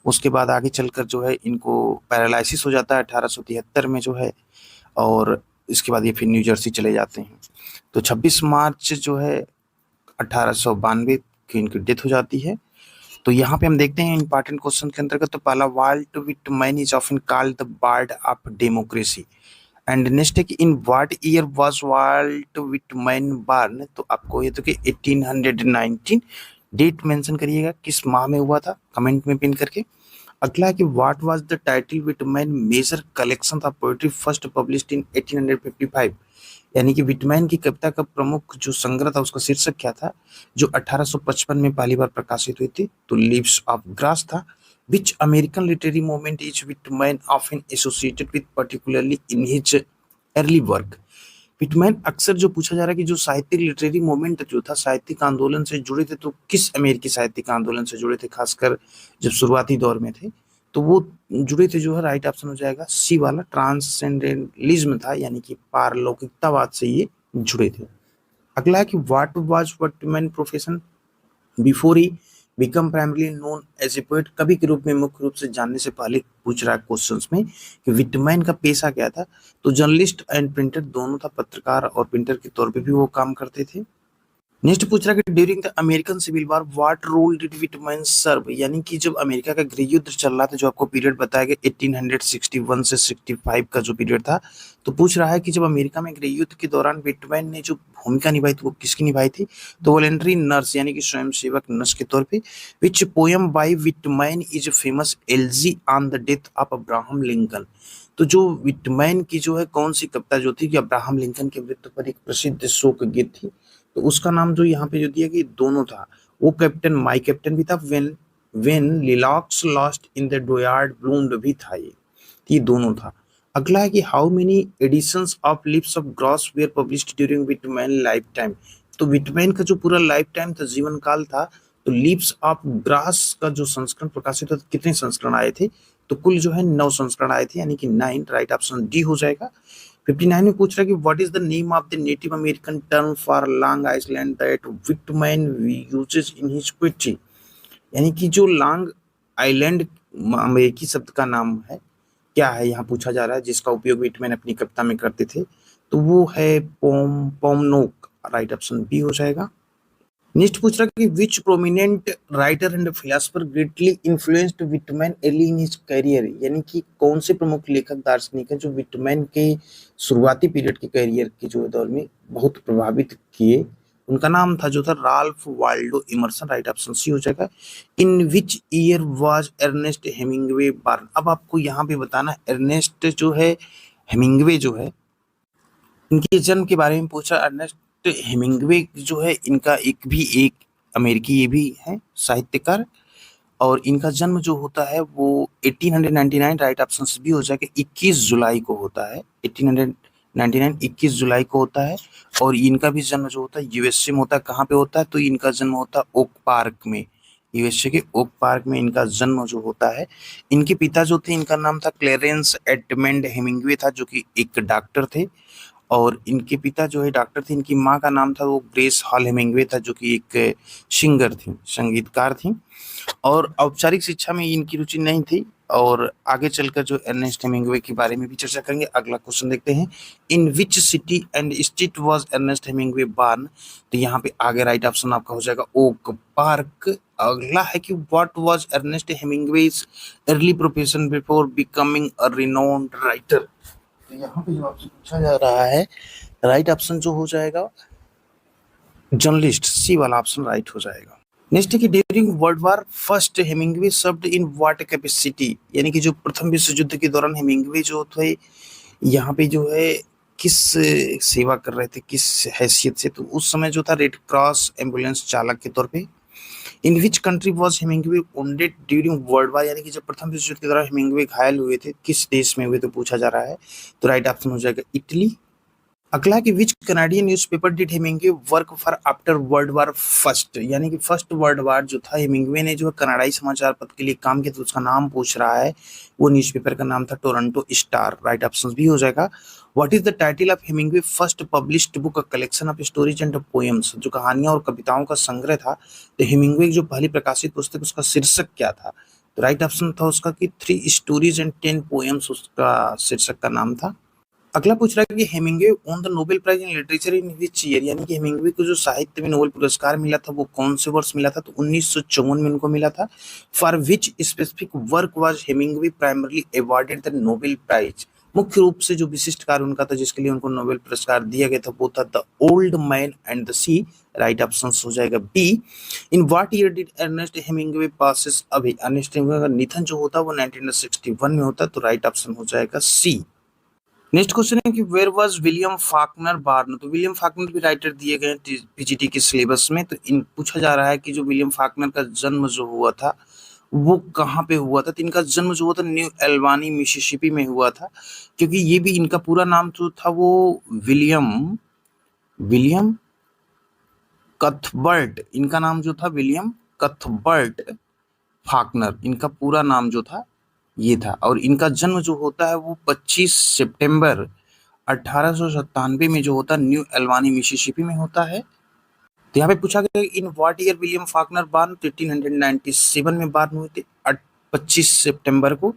उसके बाद आगे चलकर जो है इनको पैरालिसिस हो जाता है 1873 में जो है, और इसके बाद ये फिर न्यू जर्सी चले जाते हैं। तो 26 मार्च जो है 1892 की इनकी डेथ हो जाती है। तो यहाँ पे हम देखते हैं इंपॉर्टेंट क्वेश्चन के अंतर्गत, तो पहला Walt Whitman is often called the bird of democracy, and next है कि in what year was Walt Whitman born. तो आपको ये तो कि 1819 डेट मेंशन करिएगा, किस माह में हुआ था, कमेंट में पिन करके। अगला है कि what was the title Whitman major collection of poetry first published in 1855। यानी कि विटमैन की कविता का प्रमुख जो संग्रह था उसका शीर्षक क्या था, जो 1855 में पहली बार प्रकाशित हुई थी। तो लिव्स ऑफ ग्रास था। Which American literary movement is Whitman often associated with particularly in his early work. Whitman अक्सर जो पूछा जा रहा है कि जो साहित्यिक लिटरेरी मूवमेंट जो था साहित्यिक आंदोलन से जुड़े थे, तो किस अमेरिकी साहित्यिक आंदोलन से जुड़े थे, खासकर जब शुरुआती दौर में थे, तो वो जुड़े थे जो है राइट ऑप्शन हो जाएगा सी वाला, ट्रांसेंडेंटलिज्म था, यानी कि पारलौकिकतावाद से ये जुड़े थे। अगला है कि what was Whitman profession before he become primary known as a poet. कवि के रूप में मुख्य रूप से जानने से पहले पूछ रहा है क्वेश्चंस में कि विटमैन का पेशा क्या था। तो जर्नलिस्ट एंड प्रिंटर दोनों था, पत्रकार और प्रिंटर के तौर पे भी वो काम करते थे। नेक्स्ट पूछ रहा है कि during the American Civil War what role did Whitman serve. यानी कि जब अमेरिका का गृह युद्ध चल रहा था, जो आपको पीरियड बताया गया 1861 से 65 का जो पीरियड था, तो पूछ रहा है कि जब अमेरिका में गृह युद्ध के दौरान विटमैन ने जो भूमिका निभाई थी वो किसकी निभाई थी। तो वॉलेंटरी नर्स यानी कि स्वयंसेवक नर्स के तौर पे। Which poem by Whitman is famous elegy on the death of Abraham Lincoln. तो जो विटमैन की जो है कौन सी कविता जो थी कि अब्राहम लिंकन की मृत्यु पर एक प्रसिद्ध शोक गीत थी, तो उसका नाम जो यहाँ पे जो दिया कि दोनों था, वो कैप्टन माई कैप्टन भी था, when when lilacs last in the dooryard bloomed भी था, ये दोनों था। अगला है कि how many editions of leaves of grass were published during Whitman lifetime. तो विटमैन का जो पूरा लाइफ टाइम था, जीवन काल था, तो लिप्स ऑफ ग्रास का जो संस्करण प्रकाशित होता, कितने संस्करण आए थे, तो कुल जो है 9 संस्करण आए थे, यानी कि 9, राइट ऑप्शन डी हो जाएगा। 59 में पूछ रहा है कि what is the name of the native American term for long island that Whitman uses in his poetry. यानी कि जो लॉन्ग आइलैंड अमेरिकी शब्द का नाम है, क्या है, यहाँ पूछा जा रहा है, जिसका उपयोग विटमैन अपनी कविता में करते थे, तो वो है पोमनोक, राइट ऑप्शन बी हो जाएगा। नेक्स्ट पूछ रहा है कि which prominent writer and philosopher greatly influenced Whitman early in his career. यानी कि कौन से प्रमुख लेखक दार्शनिक हैं जो विटमैन के शुरुआती पीरियड के करियर के जो दौर में बहुत प्रभावित किए। उनका नाम था जो था Ralph Waldo Emerson, right option C हो जाएगा। In which year was Ernest Hemingway born. अब आपको यहाँ पे बताना, अर्नेस्ट जो है हेमिंग्वे जो है, इनके जन्म के बारे में पूछा। अर्नेस्ट हेमिंग्वे जो है इनका एक अमेरिकी ये भी है साहित्यकार, और इनका जन्म जो होता है वो 1899, राइट ऑप्शन भी हो जाएगा, 21 जुलाई को होता है। 1899 21 जुलाई को होता है। और इनका भी जन्म जो होता है यूएसए में होता है। कहाँ पे होता है? तो इनका जन्म होता है ओक पार्क में, यूएसए के ओक पार्क में इनका जन्म जो होता है। इनके पिता जो थे, इनका नाम था क्लेरेंस एडमंड हेमिंग्वे था, जो कि एक डॉक्टर थे। और इनके पिता जो है डॉक्टर थे। इनकी माँ का नाम था वो ग्रेस हॉल हेमिंग्वे था, जो कि एक सिंगर थी, संगीतकार थी। और औपचारिक शिक्षा में इनकी रुचि नहीं थी। और आगे चलकर जो अर्नेस्ट हेमिंग्वे के बारे में भी चर्चा करेंगे। अगला क्वेश्चन देखते हैं, in which city and state was Ernest Hemingway born? तो यहाँ पे आगे राइट ऑप्शन आपका हो जाएगा ओक पार्क। अगला है कि what was Ernest Hemingway's early profession before becoming a renowned writer? तो यहाँ पे जो आपसे पूछा जा रहा है, राइट ऑप्शन जो हो जाएगा जर्नलिस्ट, सी वाला ऑप्शन राइट हो जाएगा। नेक्स्ट है कि during World War first Hemingway served in what capacity? यानी कि जो प्रथम विश्व युद्ध के दौरान हेमिंग्वे जो थे यहाँ पे जो है किस सेवा कर रहे थे, किस हैसियत से? तो उस समय जो था रेड क्रॉस एम्बुलेंस चालक के तौर पे। In which country was Hemingway wounded during World War? यानी कि जब प्रथम विश्व युद्ध के दौरान हेमिंग्वे घायल हुए थे, किस देश में हुए तो पूछा जा रहा है। तो राइट ऑप्शन हो जाएगा इटली। अगला कि which Canadian newspaper did Hemingway work for after World War first? यानी कि फर्स्ट वर्ल्ड वार जो था, हेमिंग्वे ने जो है कनाडाई समाचार पत्र के लिए काम किया, तो उसका नाम पूछ रहा है। वो न्यूज़पेपर का नाम था टोरंटो स्टार, राइट ऑप्शन भी हो जाएगा। What is the title of Hemingway first published book, a collection of stories and poems? जो कहानियां और कविताओं का संग्रह था, तो हेमिंग्वे की जो पहली प्रकाशित पुस्तक, उसका शीर्षक क्या था? तो राइट ऑप्शन था उसका कि 3 स्टोरीज एंड 10 पोएम्स, उसका शीर्षक का नाम था। अगला पूछ रहा है कि Hemingway won the Nobel prize in literature in which year? यानी कि हेमिंग्वे को जो साहित्य में नोबेल पुरस्कार मिला था वो कौन से वर्ष मिला था? तो 1954 में उनको मिला था। For which specific work was Hemingway primarily awarded the Nobel prize? मुख्य रूप से जो विशिष्ट कार्य उनका था जिसके लिए उनको नोबेल पुरस्कार दिया गया था, वो था the old man and the sea, right option हो जाएगा B. In what year did Ernest Hemingway passes away? Ernest Hemingway का निधन जो होता है वो 1961 में होता है, तो राइट ऑप्शन हो जाएगा सी। नेक्स्ट क्वेश्चन है कि where was William Faulkner born? तो विलियम फाकनर भी राइटर दिए गए पीजीटी के सिलेबस में। तो इन पूछा जा रहा है कि जो विलियम फाकनर का जन्म जो हुआ था वो कहाँ पे हुआ था? तो इनका जन्म जो हुआ था न्यू एल्बानी मिसिसिपी में हुआ था। क्योंकि ये भी इनका पूरा नाम जो था वो विलियम विलियम कथबर्ट, इनका नाम जो था विलियम कथबर्ट फाकनर, इनका पूरा नाम जो था ये था। और इनका जन्म जो होता है वो 25 सितंबर 1897 में जो होता है न्यू एल्बानी मिसिसिपी में होता है। तो यहाँ पे पूछा गया in what year William Faulkner born? 1897 में बॉर्न हुए थे 25 सितंबर को।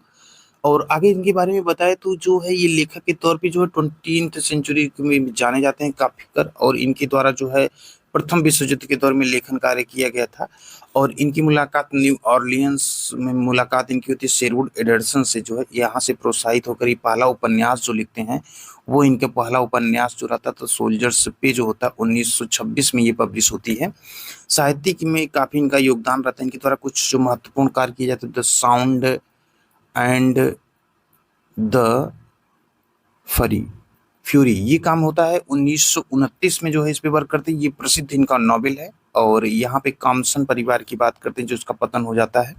और आगे इनके बारे में बताया तो जो है ये लेखक के तौर पे जो है 20th सेंचुरी में जाने जाते हैं काफी कर। और इनके द्वारा जो है प्रथम विश्व युद्ध के दौर में लेखन कार्य किया गया था। और इनकी मुलाकात न्यू ऑर्लियंस में मुलाकात इनकी होती है शेरवुड एडरसन से, जो है यहाँ से प्रोत्साहित होकर ये पहला उपन्यास जो लिखते हैं वो इनके पहला उपन्यास जो रहता था सोल्जर्स पे जो होता है 1926 में ये पब्लिश होती है। साहित्यिक में काफी इनका योगदान रहता है। इनके द्वारा कुछ जो महत्वपूर्ण कार्य किए जाते हैं, the sound and the fury, ये काम होता है 1929 में जो है इस पे वर्क करते हैं। ये प्रसिद्ध इनका नॉवेल है। और यहाँ पे कॉम्सन परिवार की बात करते हैं जो उसका पतन हो जाता है।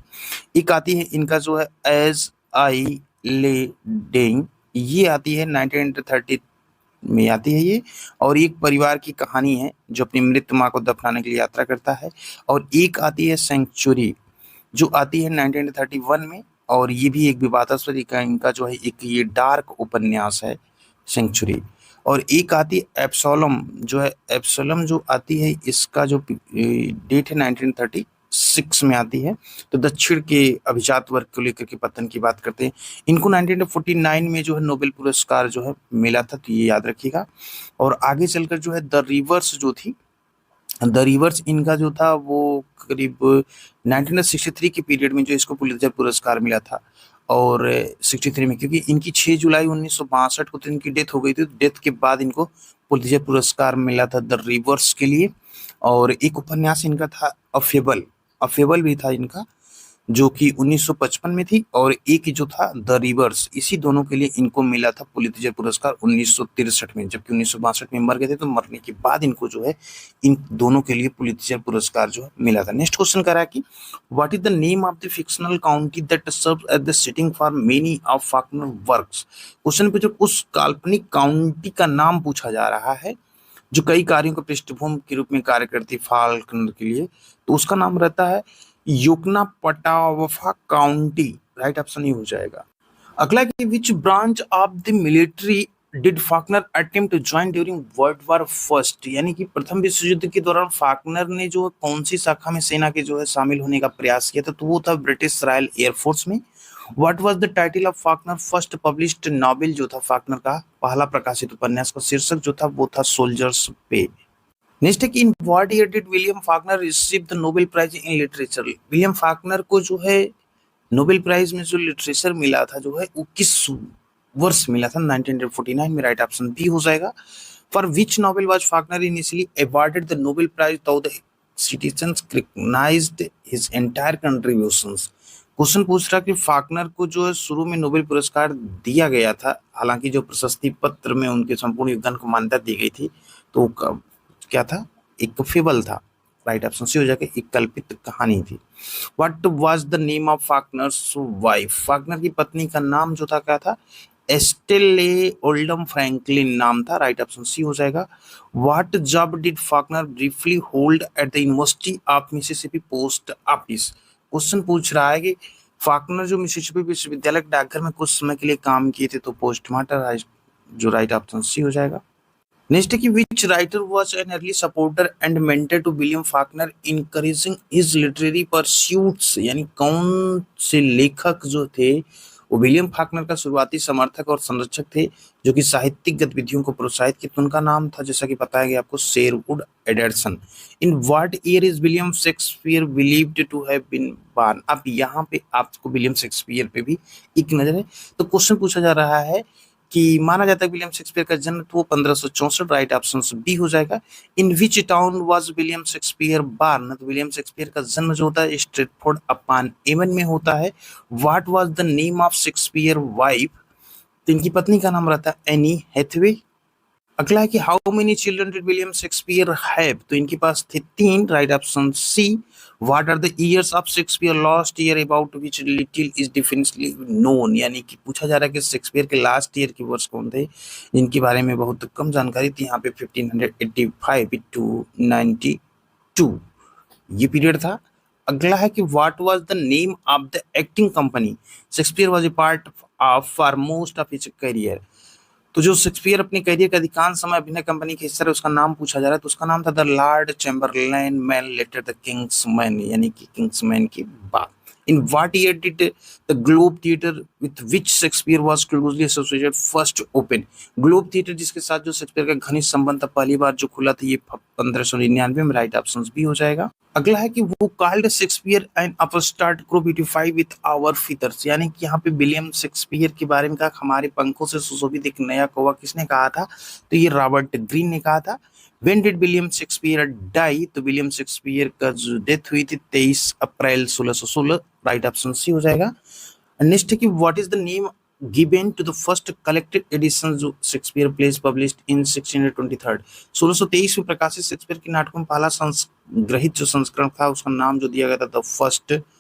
एक आती है इनका जो है एज आई ले डेइंग, ये आती है 1930 में आती है ये। और एक परिवार की कहानी है जो अपनी मृत माँ को दफनाने के लिए यात्रा करता है। और एक आती है सेंचुरी जो आती है 1931 में। और ये भी एक विवादास्पद इनका जो है एक ये डार्क उपन्यास है सेंचुरी। और एक आती है एब्सोलम, जो है एब्सोलम जो आती है इसका जो डेट है 1936 में आती है। तो दक्षिण के अभिजात वर्ग को लेकर के पतन की बात करते हैं। इनको 1949 में जो है नोबेल पुरस्कार जो है मिला था, तो ये याद रखिएगा। और आगे चलकर जो है द रिवर्स जो थी, द रिवर्स इनका जो था वो करीब 1963 के पीरियड में जो इसको पुलित्जर पुरस्कार मिला था। और 63 में, क्योंकि इनकी 6 जुलाई 1962 को तो इनकी डेथ हो गई थी, तो डेथ के बाद इनको पुलित्जर पुरस्कार मिला था द रिवर्स के लिए। और एक उपन्यास इनका था अफेबल, अफेबल भी था इनका। जो कि 1955 में थी, और एक जो था द रिवर्स, इसी दोनों के लिए इनको मिला था पुलित्जर पुरस्कार 1963 में, जबकि 1962 में मर गए थे, तो मरने के बाद इनको जो है इन दोनों के लिए पुलित्जर पुरस्कार जो है मिला था। नेक्स्ट क्वेश्चन करा कि what is the name of the fictional county that serves as the setting for many of Faulkner works. Question पे जो उस काल्पनिक काउंटी का नाम पूछा जा रहा है जो कई कार्यों के पृष्ठभूमि के रूप में कार्य करती फाल्कनर के लिए, तो उसका नाम रहता है Yoknapatawpha county. Right option ये हो जाएगा। अगला कि which branch of the military did Faulkner attempt to join during World War first, यानी कि प्रथम विश्व युद्ध के दौरान फाकनर ने जो कौन सी शाखा में सेना के जो है शामिल होने का प्रयास किया था, तो वो था ब्रिटिश रॉयल एयरफोर्स में। What was the title of Faulkner first published novel, जो था फाकनर का पहला प्रकाशित उपन्यास का शीर्षक जो था वो था सोल्जर्स पे। नेक्स्ट है कि in what year did William Faulkner receive the Nobel prize in literature. William Faulkner को जो है नोबेल प्राइज में जो लिटरेचर मिला था जो है वो किस वर्ष मिला था, 1949 में। राइट ऑप्शन बी हो जाएगा। For which Nobel was Faulkner initially awarded the Nobel Prize though the citizens recognized his entire contributions। Question पूछ रहा कि फाकनर को जो है शुरू में नोबेल पुरस्कार दिया गया था, हालांकि जो प्रशस्ति पत्र में उनके संपूर्ण योगदान को मान्यता दी गई थी, तो क्या था, एक फेबल था। राइट ऑप्शन सी हो जाएगा, एक कल्पित कहानी थी। What was the name of Faulkner's wife. Faulkner की पत्नी का नाम जो था क्या था, एस्टेले ओल्डम फ्रैंकलिन नाम था। राइट ऑप्शन सी हो जाएगा। What job did Faulkner briefly hold at the University of Mississippi post office. Question पूछ रहा है कि फाकनर जो मिसिसिपी विश्वविद्यालय डाकघर में कुछ समय के लिए काम किए थे, तो पोस्टमास्टर, जो राइट ऑप्शन सी हो जाएगा। नेक्स्ट है कि which writer was an early supporter and mentor to William Faulkner encouraging his literary pursuits, यानी कौन से लेखक जो थे वो विलियम फाकनर का शुरुआती समर्थक और संरक्षक थे, जो कि साहित्यिक गतिविधियों को प्रोत्साहित किया। तो उनका नाम था, जैसा कि बताया गया आपको, Sherwood Anderson. In what year is William Shakespeare believed to have been born. अब यहाँ पे आपको विलियम शेक्सपियर पे भी एक नजर है। तो क्वेश्चन पूछा जा रहा है कि माना जाता है विलियम शेक्सपियर का जन्म तो 1564। राइट ऑप्शन बी हो जाएगा। In which town was William Shakespeare born. तो विलियम शेक्सपियर का जन्म जो होता है स्ट्रेटफोर्ड अपॉन एवन में होता है। What was the name of Shakespeare wife. तो इनकी पत्नी का नाम रहता है एनी हैथवे। अगला है कि how many children did William Shakespeare have. तो इनके पास थे 3। Right option C. What are the years of Shakespeare last year about which little is differently known, यानी कि पूछा जा रहा है कि शेक्सपियर के लास्ट ईयर के वर्ष कौन थे, जिनके बारे में बहुत कम जानकारी थी। यहाँ पे 1585 टू 92 ये पीरियड था। अगला है कि what was the name of the acting company Shakespeare was a part of for most of his career. तो जो शेक्सपियर अपने करियर का अधिकांश समय अभिनय कंपनी के हिस्सा है, उसका नाम पूछा जा रहा है, तो उसका नाम था the Lord Chamberlain man later the king's man, यानी कि किंग्स मैन की बात। In what year did the Globe theatre with which Shakespeare was closely associated first open. Globe theatre जिसके साथ जो शेक्सपियर का घनिष्ठ संबंध था, पहली बार जो खुला था, ये 1599 में। राइट ऑप्शन भी हो जाएगा। अगला है कि वो called Shakespeare and upstart crow beautify with our feathers, यानी कि यहाँ पे विलियम शेक्सपियर के बारे में कहा हमारे पंखों से सुशोभित एक नया कौवा किसने कहा था, तो ये रॉबर्ट ग्रीन ने कहा था। When did William Shakespeare die. तो विलियम शेक्सपियर का जो डेथ हुई थी 23 अप्रैल 1616। राइट ऑप्शन सी हो जाएगा। नेक्स्ट है कि what is the name given to the first collected edition जो शेक्सपियर प्लेस पब्लिश्ड इन 1623। 1623 में प्रकाशित शेक्सपियर के नाटकों में पहला संग्रहित जो संस्करण था, उसका नाम जो दिया गया था द फर्स्ट